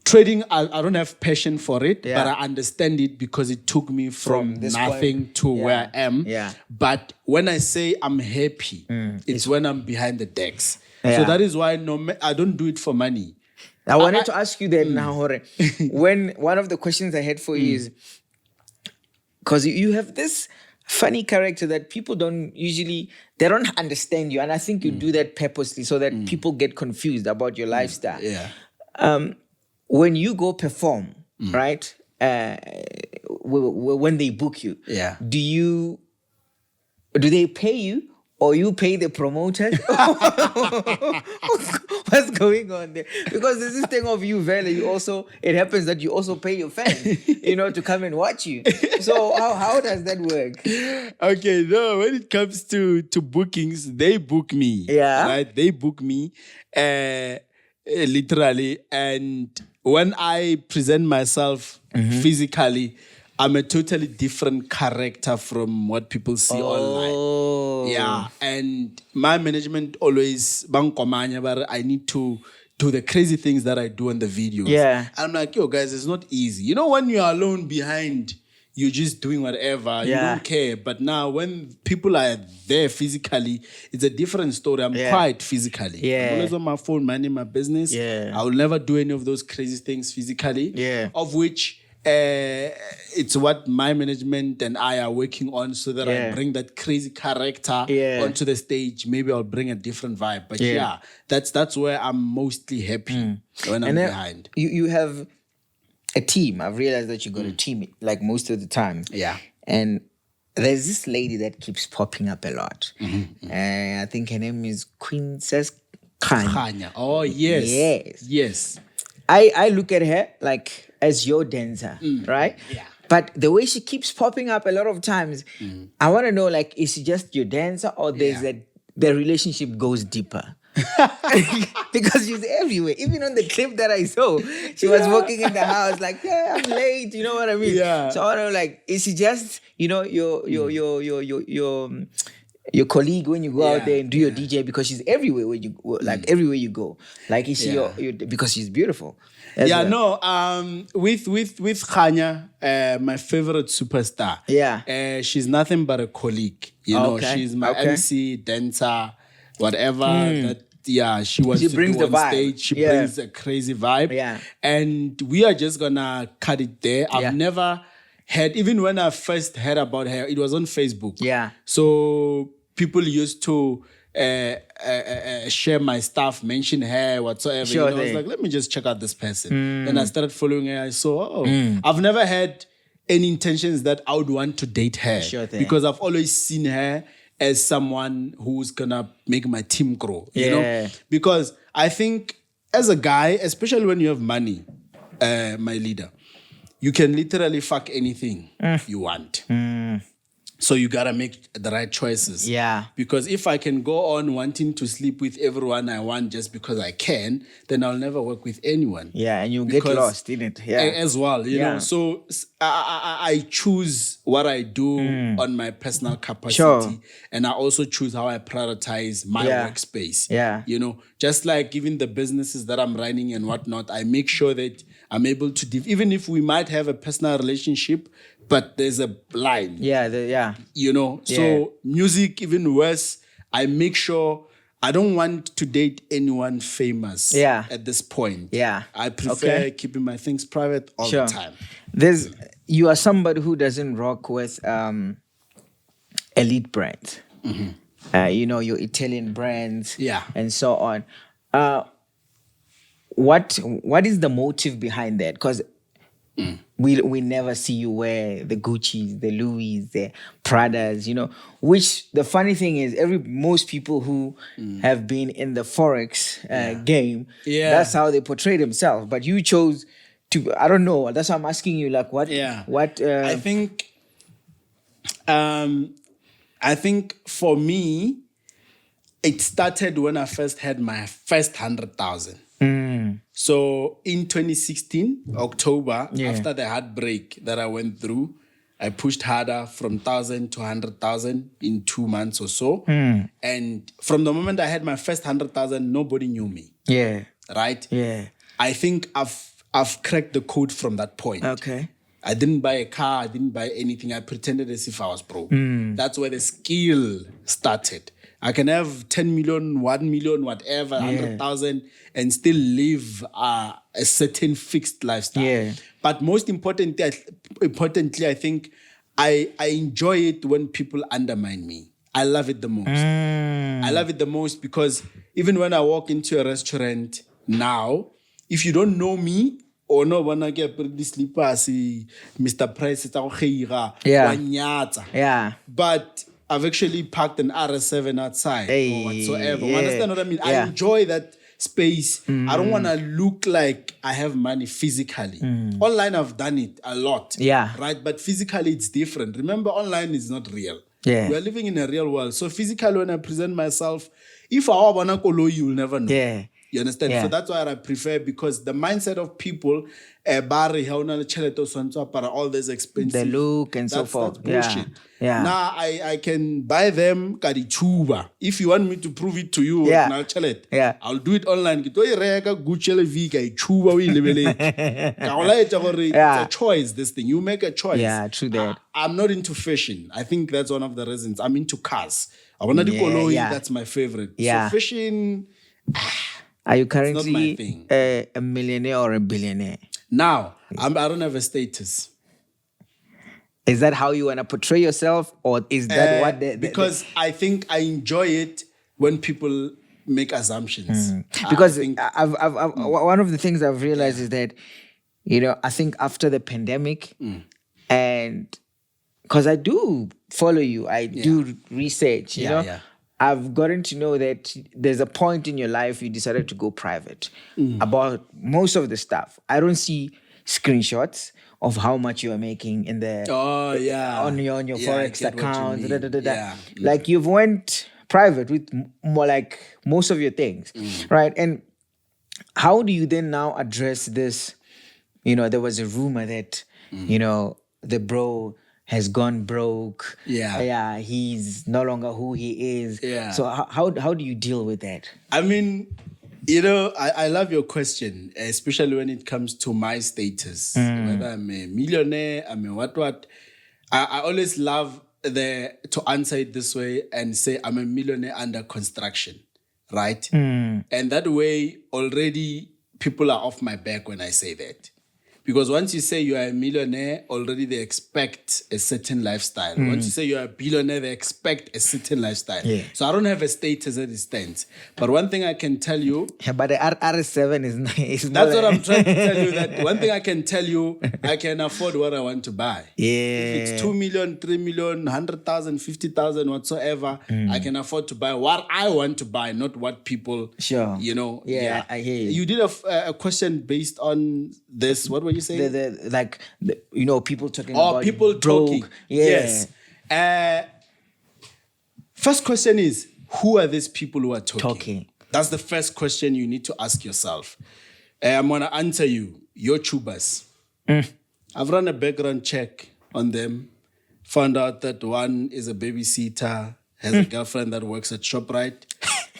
trading, I don't have passion for it, but I understand it because it took me from nothing to where I am. Yeah. But when I say I'm happy, it's when I'm behind the decks. So that is why I don't do it for money. I wanted to ask you that now, Hore. When one of the questions I had for you is, because you have this funny character that people don't understand you. And I think you do that purposely so that people get confused about your lifestyle. Yeah. When you go perform, right? When they book you, do they pay you or you pay the promoter? What's going on there? Because there's this thing of you, Vele, it happens that you also pay your fans, to come and watch you. So how does that work? Okay, no, when it comes to bookings, they book me. Yeah. Right? They book me literally. And when I present myself physically, I'm a totally different character from what people see online. Yeah. And my management always, but I need to do the crazy things that I do in the videos. Yeah. I'm like, yo, guys, it's not easy. When you're alone behind, you're just doing whatever. You don't care. But now when people are there physically, it's a different story. I'm quiet physically. Yeah. I'm always on my phone, minding my business. Yeah. I will never do any of those crazy things physically. Yeah. Of which it's what my management and I are working on so that I bring that crazy character onto the stage. Maybe I'll bring a different vibe. But that's where I'm mostly happy when I'm behind. You have a team. I've realized that you got a team like most of the time. Yeah. And there's this lady that keeps popping up a lot. I think her name is Princess Khanya. Oh, yes. Yes. I look at her like as your dancer, right? Yeah. But the way she keeps popping up a lot of times, I want to know, like, is she just your dancer or there's the relationship goes deeper. Because she's everywhere. Even on the clip that I saw, she was walking in the house like, yeah, I'm late. You know what I mean? Yeah. So I don't know, like, is she just, your colleague when you go out there and do your DJ, because she's everywhere when you go, like everywhere you go. Like, is she your because she's beautiful. With Khanya, my favorite superstar. Yeah. She's nothing but a colleague. She's my MC, dancer, whatever. She wants to brings do on the vibe. stage. She brings a crazy vibe. Yeah. And we are just gonna cut it there. I've never had, even when I first heard about her, it was on Facebook. Yeah. So people used to share my stuff, mention her, whatsoever. Sure I was like, let me just check out this person. Then I started following her. I saw, I've never had any intentions that I would want to date her. Sure thing. Because I've always seen her as someone who's gonna make my team grow. You know? Because I think as a guy, especially when you have money, my leader, you can literally fuck anything you want. So you gotta make the right choices. Yeah. Because if I can go on wanting to sleep with everyone I want just because I can, then I'll never work with anyone. Yeah, and you'll get lost in it. Yeah. As well, you know. So I choose what I do on my personal capacity. Sure. And I also choose how I prioritize my workspace. Yeah. You know, just like even the businesses that I'm running and whatnot, I make sure that I'm able to, even if we might have a personal relationship, but there's a line. You know, so music, even worse, I make sure I don't want to date anyone famous at this point. Yeah. I prefer keeping my things private all the time. You are somebody who doesn't rock with elite brands. Your Italian brands and so on. What is the motive behind that? Because we never see you wear the Gucci's, the Louis, the Pradas, which the funny thing is most people who have been in the Forex game, that's how they portray themselves. But you chose to, I don't know, that's why I'm asking you, like, what? I think for me, it started when I first had my first 100,000. So in 2016, October, after the heartbreak that I went through, I pushed harder from 1,000 to 100,000 in 2 months or so. And from the moment I had my first 100,000, nobody knew me. Yeah. Right? Yeah. I think I've cracked the code from that point. Okay. I didn't buy a car. I didn't buy anything. I pretended as if I was broke. That's where the skill started. I can have 10 million, 1 million, whatever, 100,000 and still live a certain fixed lifestyle. Yeah. But most importantly, I think I enjoy it when people undermine me. I love it the most. I love it the most because even when I walk into a restaurant now, if you don't know me, or no, when I get pretty sleepers, Mr. Price, but I've actually parked an RS7 outside or whatsoever. You understand what I mean? I enjoy that space. I don't want to look like I have money physically. Online, I've done it a lot. Right? But physically, it's different. Remember, online is not real. We're living in a real world. So physically, when I present myself, if I want to call you, you'll never know. You understand? So that's why I prefer, because the mindset of people, all these expensive, the look and so forth. That's bullshit. Now I can buy them kadichuba. If you want me to prove it to you, I'll do it online. It's a choice, this thing. You make a choice. Yeah, true that. I'm not into fashion. I think that's one of the reasons. I'm into cars. I want to that's my favorite. So fashion... Are you currently a millionaire or a billionaire? Now, I don't have a status. Is that how you want to portray yourself, or is that what because I think I enjoy it when people make assumptions. Because I've one of the things I've realized is that, I think after the pandemic, and because I do follow you, I do research, you know. I've gotten to know that there's a point in your life you decided to go private about most of the stuff. I don't see screenshots of how much you are making in the on your Forex account. Like you've went private with more like most of your things, right? And how do you then now address this? There was a rumor that, the bro has gone broke. Yeah. He's no longer who he is. Yeah. So how do you deal with that? I mean, I love your question, especially when it comes to my status. Whether I'm a millionaire, I'm a what. I always love to answer it this way and say I'm a millionaire under construction, right? And that way, already people are off my back when I say that. Because once you say you are a millionaire, already they expect a certain lifestyle. Once you say you are a billionaire, they expect a certain lifestyle. Yeah. So I don't have a status as it stands. But one thing I can tell you... But the RS7 is nice. That's what I'm trying to tell you. That one thing I can tell you, I can afford what I want to buy. Yeah. If it's 2 million, 3 million, 100,000, 50,000, whatsoever, I can afford to buy what I want to buy, not what people... Sure. Yeah. I hear you. You did a question based on this. What were you saying? People talking about people broke. talking. Yeah. Yes. First question is, who are these people who are talking? That's the first question you need to ask yourself. I'm going to answer you. Your tubers. I've run a background check on them. Found out that one is a babysitter, has a girlfriend that works at ShopRite.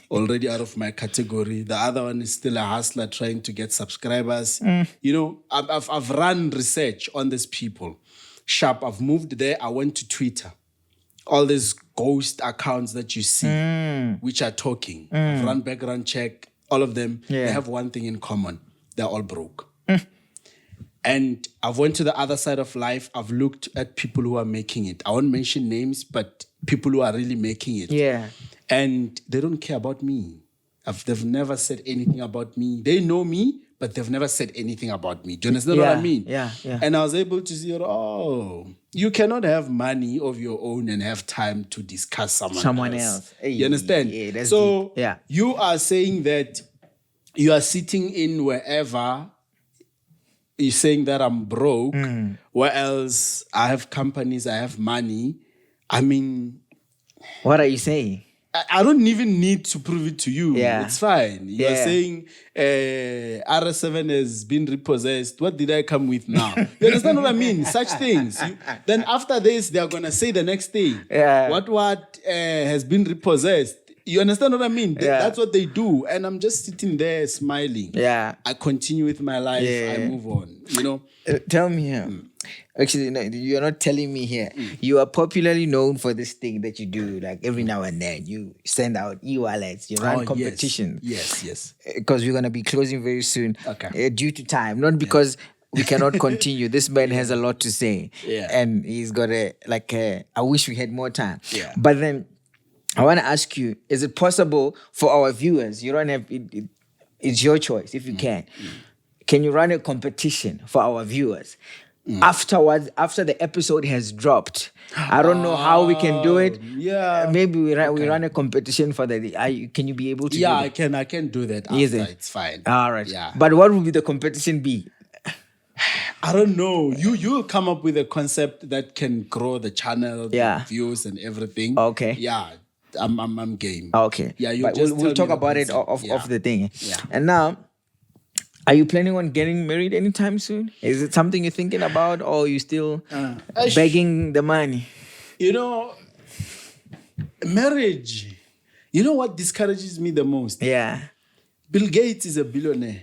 Already out of my category. The other one is still a hustler trying to get subscribers. I've run research on these people. Sharp, I've moved there. I went to Twitter. All these ghost accounts that you see, which are talking. I've run background check. All of them, they have one thing in common. They're all broke. And I've went to the other side of life. I've looked at people who are making it. I won't mention names, but people who are really making it. Yeah. And they don't care about me. They've never said anything about me. They know me, but they've never said anything about me. Do you understand what I mean? Yeah. And I was able to see, you cannot have money of your own and have time to discuss someone else. Hey, you understand? Yeah, that's so deep. Yeah. You are saying that you are sitting in wherever you're saying that I'm broke, where else I have companies, I have money. I mean... What are you saying? I don't even need to prove it to you. Yeah. It's fine. You're saying RS7 has been repossessed. What did I come with now? You understand what I mean? Such things. Then after this, they're going to say the next thing. Yeah. What has been repossessed? You understand what I mean? Yeah. That's what they do. And I'm just sitting there smiling. Yeah. I continue with my life. Yeah. I move on. Tell me here. Actually, no, you're not telling me here. You are popularly known for this thing that you do, like every now and then. You send out Ewallets, you run competitions. Yes. Because we're going to be closing very soon. Okay. Due to time. Not because we cannot continue. This man has a lot to say. Yeah. And he's got I wish we had more time. Yeah. But then I want to ask you, is it possible for our viewers, you don't have, it's your choice if you can you run a competition for our viewers? Afterwards, after the episode has dropped, I don't know how we can do it. Yeah, maybe we run a competition for that. Can you be able to? Yeah, do that? I can do that. Is after. it? It's fine. All right. Yeah. But what would the competition be? I don't know. You'll come up with a concept that can grow the channel, the views and everything. Okay. Yeah, I'm game. Okay. Yeah, but we'll talk about it off the thing. Yeah. And now, are you planning on getting married anytime soon? Is it something you're thinking about, or are you still begging the money? Marriage. You know what discourages me the most? Yeah. Bill Gates is a billionaire.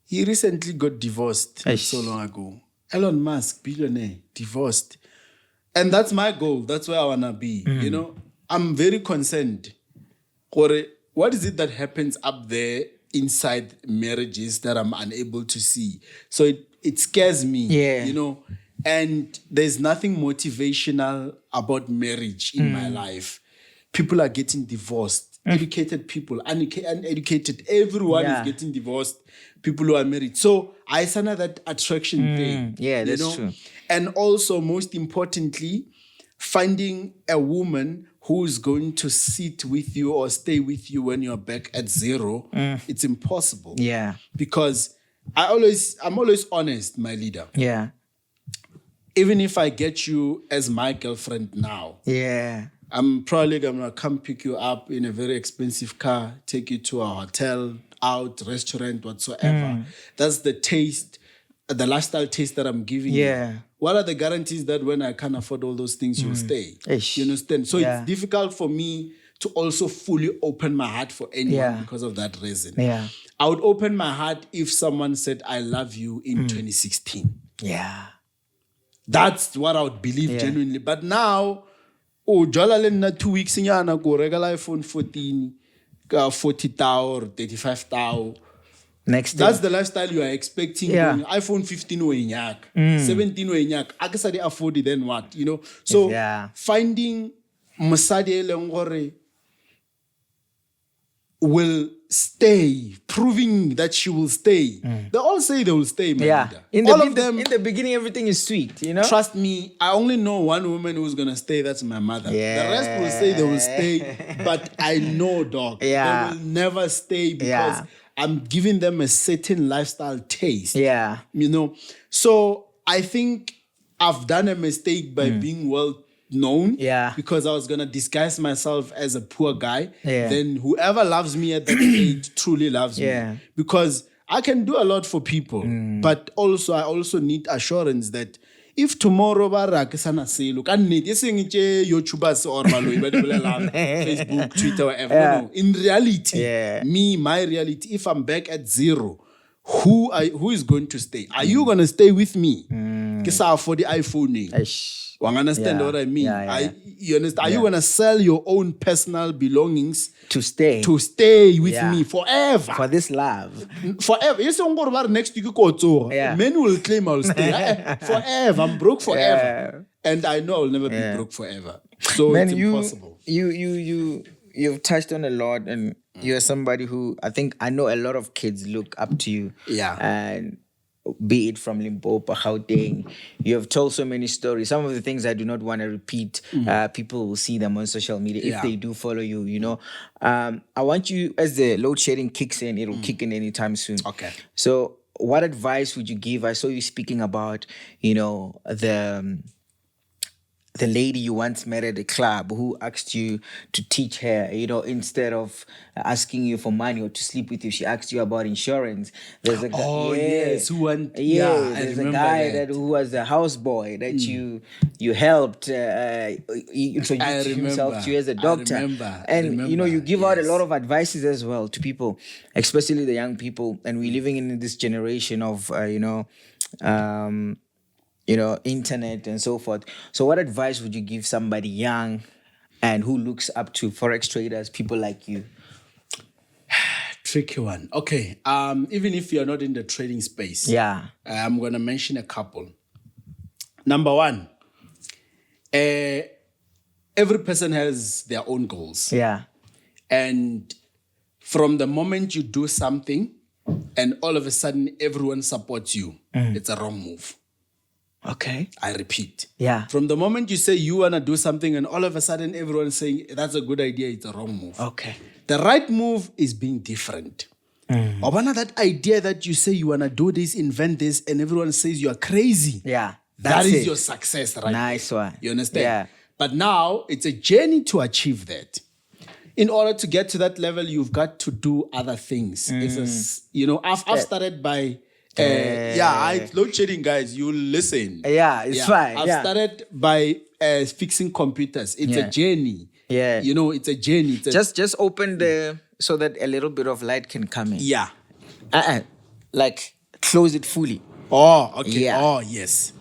He recently got divorced not so long ago. Elon Musk, billionaire, divorced. And that's my goal. That's where I want to be. I'm very concerned. What is it that happens up there inside marriages that I'm unable to see? So it scares me. Yeah. And there's nothing motivational about marriage in my life. People are getting divorced. Educated people, uneducated, everyone is getting divorced. People who are married. So I saw that attraction thing. Yeah, that's true. And also, most importantly, finding a woman who's going to sit with you or stay with you when you're back at zero, it's impossible. Yeah. Because I'm always honest, my leader. Yeah. Even if I get you as my girlfriend now, I'm probably gonna come pick you up in a very expensive car, take you to a hotel, out, restaurant, whatsoever. That's the taste, the lifestyle taste that I'm giving Yeah. you. What are the guarantees that when I can't afford all those things, you'll stay? Ish. You understand? So Yeah. it's difficult for me to also fully open my heart for anyone Yeah. because of that reason. Yeah. I would open my heart if someone said, I love you in 2016. Yeah. That's what I would believe Yeah. genuinely. But now, jwala le nna 2 weeks nyana go regular iPhone 14, 40 thou or 35 thou. Next That's thing. the lifestyle you are expecting. Yeah. Going, iPhone 15 o enyak, 17 o enyak. I guess I afford it, then what? You know? So Yeah. finding mosadi e leng gore will stay, proving that she will stay. They all say they will stay, man. Yeah. All of them. In the beginning, everything is sweet, you know? Trust me, I only know one woman who's gonna stay. That's my mother. Yeah. The rest will say they will stay, but I know, dog, Yeah. they will never stay because Yeah. I'm giving them a certain lifestyle taste. Yeah. You know, so I think I've done a mistake by being well known. Yeah. Because I was gonna disguise myself as a poor guy. Yeah. Then whoever loves me at that age truly loves Yeah. me. Because I can do a lot for people, but also I also need assurance that if tomorrow ba ra ke sana selo ka nnete e seng tše YouTubers or baloi ba di bolelang Facebook, Twitter, whatever. Yeah. No, in reality, Yeah. my reality, if I'm back at zero, who is going to stay? Are you gonna stay with me? Ke sa for the iPhone. Ish. You understand Yeah. what I mean? Yeah, yeah. You understand? Are you gonna sell your own personal belongings To stay. to stay with Yeah. me forever? For this love. Forever. You say next week you go to. Yeah. Men will claim I'll stay forever. I'm broke forever, Yeah. and I know I'll never be broke forever. So Man, it's impossible. you've touched on a lot, and you're somebody who I know a lot of kids look up to you. Yeah. And be it from Limpopo, Gauteng, you have told so many stories. Some of the things I do not want to repeat. People will see them on social media if Yeah. they do follow you. You know, I want you, as the load shedding kicks in, it'll kick in anytime soon. Okay. So, what advice would you give? I saw you speaking about, you know, the lady you once met at a club who asked you to teach her, you know, instead of asking you for money or to sleep with you, she asked you about insurance. There's a guy, Yes, I there's a remember guy that. who was a houseboy that you helped he introduced I himself remember. to you as a I doctor. remember. I And you know, you remember. give out a Yes. lot of advices as well to people, especially the young people. And we're living in this generation of internet and so forth. So what advice would you give somebody young and who looks up to Forex traders, people like you? Tricky one. Okay. Even if you're not in the trading space, Yeah. I'm gonna mention a couple. Number one, every person has their own goals. Yeah. And from the moment you do something and all of a sudden everyone supports you, it's a wrong move. Okay. I repeat. Yeah. From the moment you say you want to do something and all of a sudden everyone's saying that's a good idea, it's a wrong move. Okay. The right move is being different. Or one of that idea that you say you want to do this, invent this, and everyone says you are crazy. Yeah. That That's is it. your success, right? Nice one. You understand? Yeah. But now it's a journey to achieve that. In order to get to that level, you've got to do other things. I've started by load shedding, guys. You listen. Yeah, it's fine. I've started by fixing computers. It's a journey. Yeah. You know, it's a journey. Just open so that a little bit of light can come in. Yeah. Like close it fully. Oh, okay. Yeah. Oh, yes.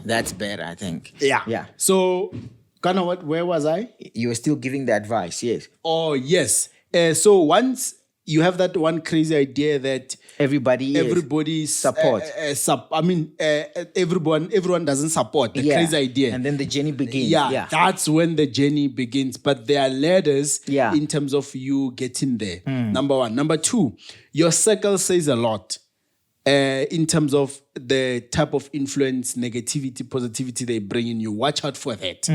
That's better, I think. Yeah. Yeah. So, where was I? You were still giving the advice, yes. Oh, yes. So once you have that one crazy idea that everybody support. Everyone doesn't support the crazy idea. And then the journey begins. Yeah, that's when the journey begins. But there are ladders Yeah. in terms of you getting there. Number one. Number two, your circle says a lot in terms of the type of influence, negativity, positivity they bring in you. Watch out for that.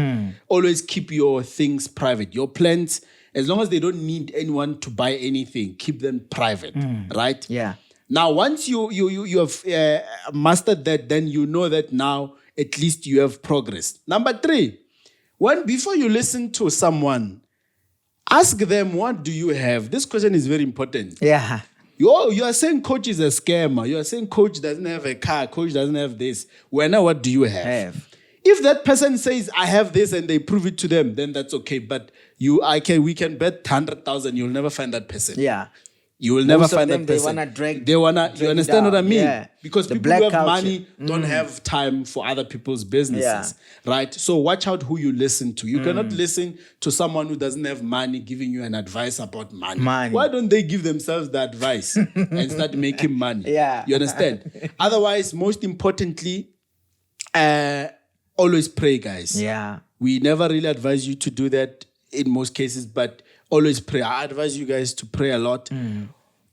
Always keep your things private. Your plans, as long as they don't need anyone to buy anything, keep them private, right? Yeah. Now, once you have mastered that, then you know that now at least you have progressed. Number three, before you listen to someone, ask them, what do you have? This question is very important. Yeah. You are saying coach is a scammer. You are saying coach doesn't have a car. Coach doesn't have this. What do you have? If that person says, I have this, and they prove it to them, then that's okay. But we can bet 100,000, you'll never find that person. Yeah. You will never find that person. They wanna you understand what I mean? Yeah. Because The people who have black money don't have time for other people's businesses. Right? So watch out who you listen to. You cannot listen to someone who doesn't have money giving you an advice about money. Why don't they give themselves the advice and start making money? Yeah. You understand? Otherwise, most importantly, always pray, guys. Yeah. We never really advise you to do that in most cases, but always pray. I advise you guys to pray a lot.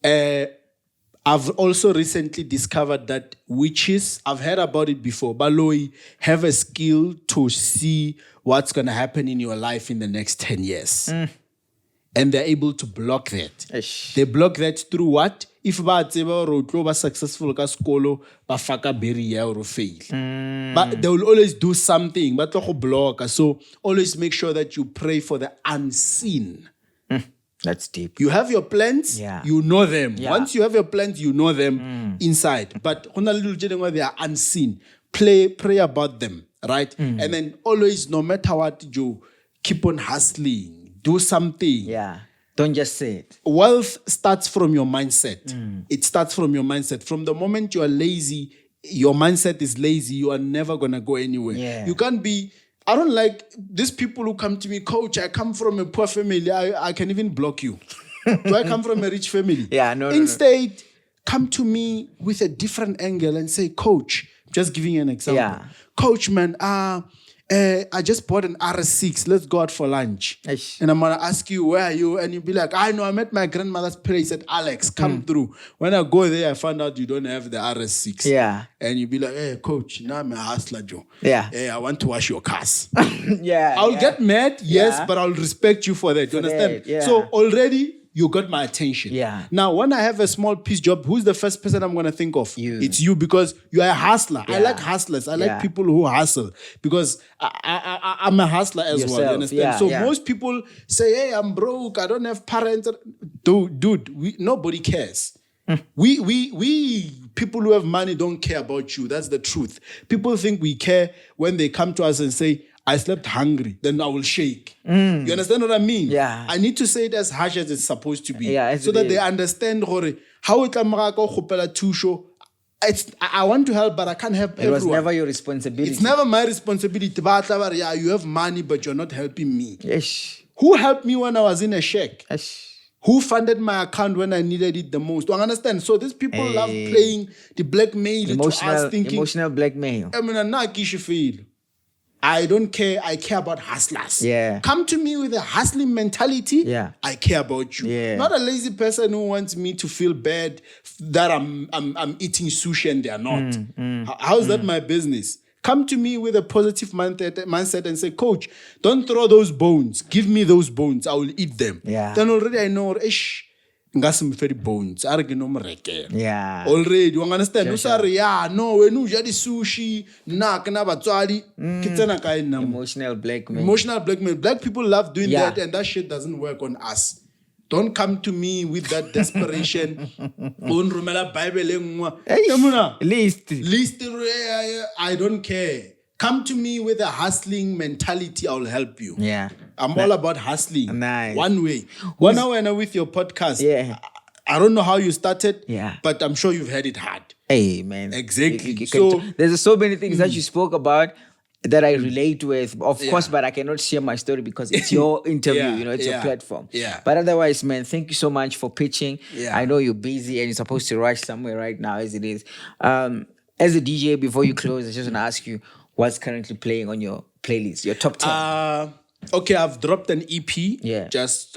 I've also recently discovered that witches, I've heard about it before, baloi have a skill to see what's going to happen in your life in the next 10 years. And they're able to block that. They block that through what? If ba tseba hore o tlo ba successful ka sekolo, ba faka barrier or fail. But they will always do something, ba tlo go block. So always make sure that you pray for the unseen. That's deep. You have your plans, you know them. Once you have your plans, you know them inside. But they are unseen. Pray about them, right? And then always, no matter what you keep on hustling. Do something. Yeah. Don't just say it. Wealth starts from your mindset. It starts from your mindset. From the moment you are lazy, your mindset is lazy, you are never going to go anywhere. Yeah. You can't be... I don't like these people who come to me, coach, I come from a poor family. I can even block you. Do I come from a rich family? Instead, come to me with a different angle and say, coach, just giving you an example. Yeah. Coach, man, I just bought an RS6. Let's go out for lunch. And I'm going to ask you, where are you? And you'll be like, I know, I'm at my grandmother's place at Alex. Come through. When I go there, I find out you don't have the RS6. Yeah. And you'll be like, hey, coach, now I'm a hustler, Joe. Yeah. Hey, I want to wash your cars. Yeah. I'll get mad, yes, but I'll respect you for that. You understand? Yeah. So already, you got my attention. Yeah. Now, when I have a small piece job, who's the first person I'm going to think of? You. It's you, because you are a hustler. Yeah. I like hustlers. I like people who hustle, because I'm a hustler as well. You understand? So most people say, hey, I'm broke. I don't have parents. Dude, nobody cares. We people who have money don't care about you. That's the truth. People think we care when they come to us and say, I slept hungry, then I will shake. You understand what I mean? Yeah. I need to say it as harsh as it's supposed to be. Yeah, so that they understand how it I want to help, but I can't help everyone. It was never your responsibility. It's never my responsibility. Yeah, you have money, but you're not helping me. Yes. Who helped me when I was in a shack? Yes. Who funded my account when I needed it the most? Do you understand? So these people love playing the blackmail to us, thinking... Emotional blackmail. I don't care. I care about hustlers. Yeah. Come to me with a hustling mentality. Yeah. I care about you. Yeah. Not a lazy person who wants me to feel bad that I'm eating sushi and they are not. How is that my business? Come to me with a positive mindset and say, coach, don't throw those bones. Give me those bones. I will eat them. Yeah. Then already I know, very bones. Yeah. Already, you understand? No, sorry, no, when you jadi sushi, Emotional blackmail. Emotional blackmail. Black people love doing that, and that shit doesn't work on us. Don't come to me with that desperation. List, I don't care. Come to me with a hustling mentality, I'll help you. Yeah. I'm all about hustling. Nice. One way. One hour with your podcast. Yeah. I don't know how you started, yeah, but I'm sure you've had it hard. Hey, man. Exactly. There's so many things that you spoke about that I relate with, of course, but I cannot share my story because it's your interview, it's your platform. Yeah. But otherwise, man, thank you so much for pitching. Yeah. I know you're busy and you're supposed to rush somewhere right now as it is. As a DJ, before you close, I just want to ask you what's currently playing on your playlist, your top 10. Okay, I've dropped an EP just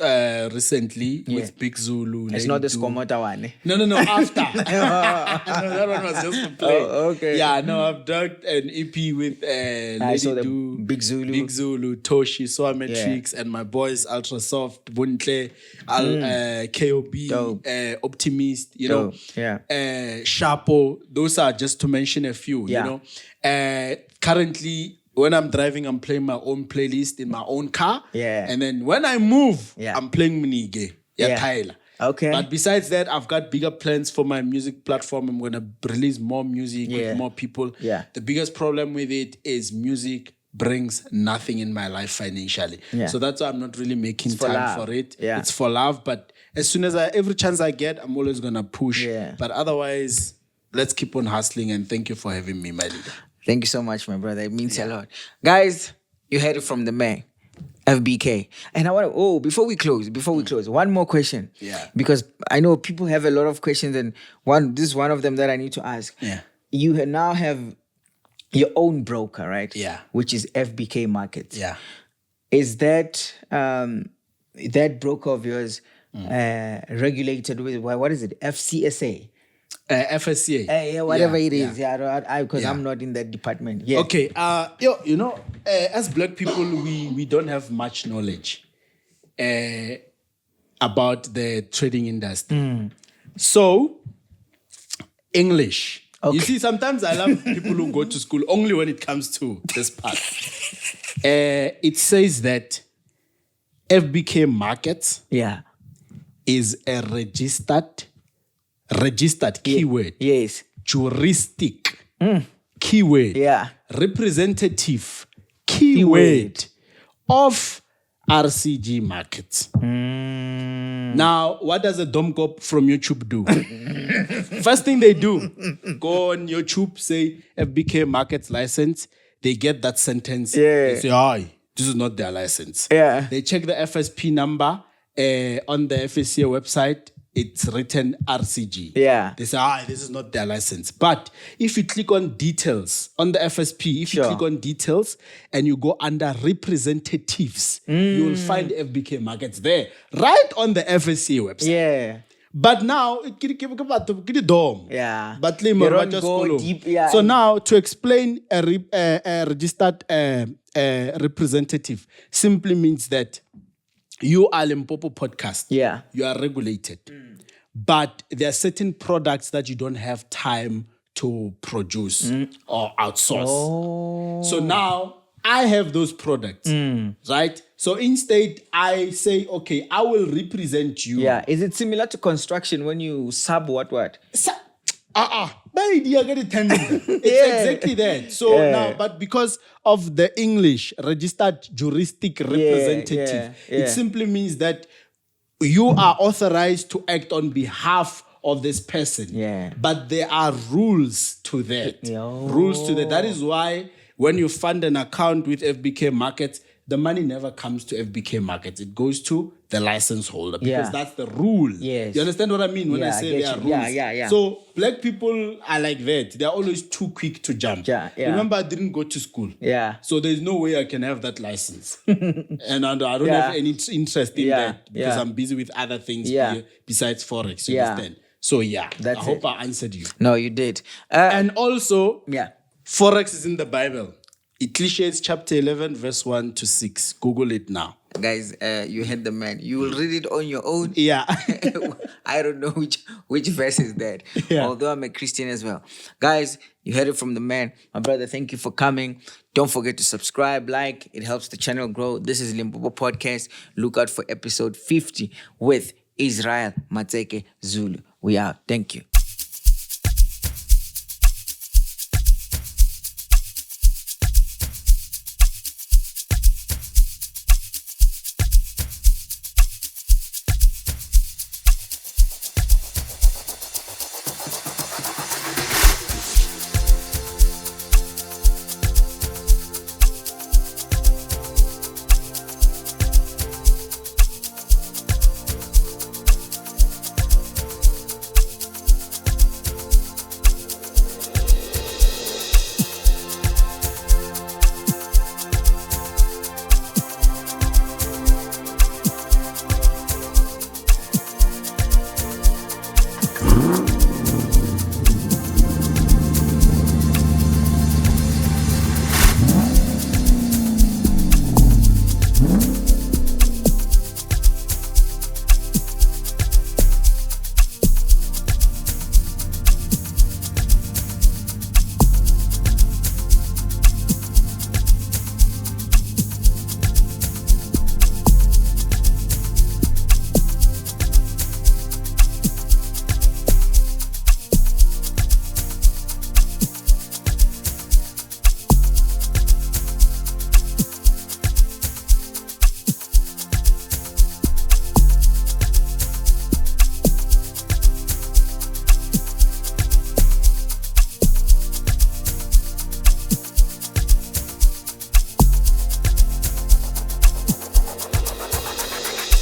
recently with Big Zulu. It's not the Skomota one. No, after. That one was just to play. Oh, okay. Yeah, no, I've dropped an EP with I saw the Big Zulu, Toshi, Soa Matrix, and my boys Ultra Soft, Buntle, KOB, Optimist, Sharpo. Those are just to mention a few, you know. Currently, when I'm driving, I'm playing my own playlist in my own car. Yeah. And then when I move, Yeah. I'm playing Minige. Yeah. Tyler. Okay. But besides that, I've got bigger plans for my music platform. I'm going to release more music with more people. Yeah. The biggest problem with it is music brings nothing in my life financially. Yeah. So that's why I'm not really making for time love. for it. Yeah. It's for love. But as soon as every chance I get, I'm always going to push. Yeah. But otherwise, let's keep on hustling. And thank you for having me, my leader. Thank you so much, my brother. It means a lot. Guys, you heard it from the man, FBK. And I want to, before we close, one more question. Yeah. Because I know people have a lot of questions, and this is one of them that I need to ask. Yeah. You now have your own broker, right? Yeah. Which is FBK Markets. Yeah. Is that that broker of yours regulated with, what is it, FCSA? FSCA. Whatever it is. Because I'm not in that department. Yeah. Okay. As black people, we don't have much knowledge about the trading industry. So, English. Okay. You see, sometimes I love people who go to school only when it comes to this part. It says that FBK Markets is a registered keyword. Yes. Juristic keyword. Yeah. Representative keyword of RCG Markets. Now, what does a domkop from YouTube do? First thing they do, go on YouTube, say FBK Markets license. They get that sentence. Yeah. They say, "Hi, this is not their license." Yeah. They check the FSP number on the FSCA website. It's written RCG. Yeah. They say, this is not their license. But if you click on details on the FSP, if you click on details and you go under representatives, you will find FBK Markets there, right on the FSCA website. Yeah. But now, dom. Yeah. But They don't go deep, yeah. So now, to explain a registered representative simply means that you are limpopo.podcast. Yeah. You are regulated. But there are certain products that you don't have time to produce or outsource. So now I have those products, right? So instead, I say, okay, I will represent you. Yeah. Is it similar to construction when you sub what? It's exactly that. So now, but because of the English registered juristic representative, it simply means that you are authorized to act on behalf of this person. Yeah. But there are rules to that. Rules to that. That is why when you fund an account with FBK Markets, the money never comes to FBK Markets. It goes to the license holder because that's the rule. Yes. You understand what I mean when I say there are rules? Yeah. So black people are like that. They're always too quick to jump. Yeah. Remember, I didn't go to school. Yeah. So there's no way I can have that license. And I don't have any interest in that because I'm busy with other things here besides Forex. You understand? So I hope I answered you. No, you did. And also, Yeah. Forex is in the Bible. Ecclesiastes chapter 11, verse 1 to 6. Google it now. Guys, you heard the man. You will read it on your own. Yeah. I don't know which verse is that. Yeah. Although I'm a Christian as well. Guys, you heard it from the man. My brother, thank you for coming. Don't forget to subscribe, like. It helps the channel grow. This is Limpopo Podcast. Look out for episode 50 with Israel Mateke Zulu. We out. Thank you.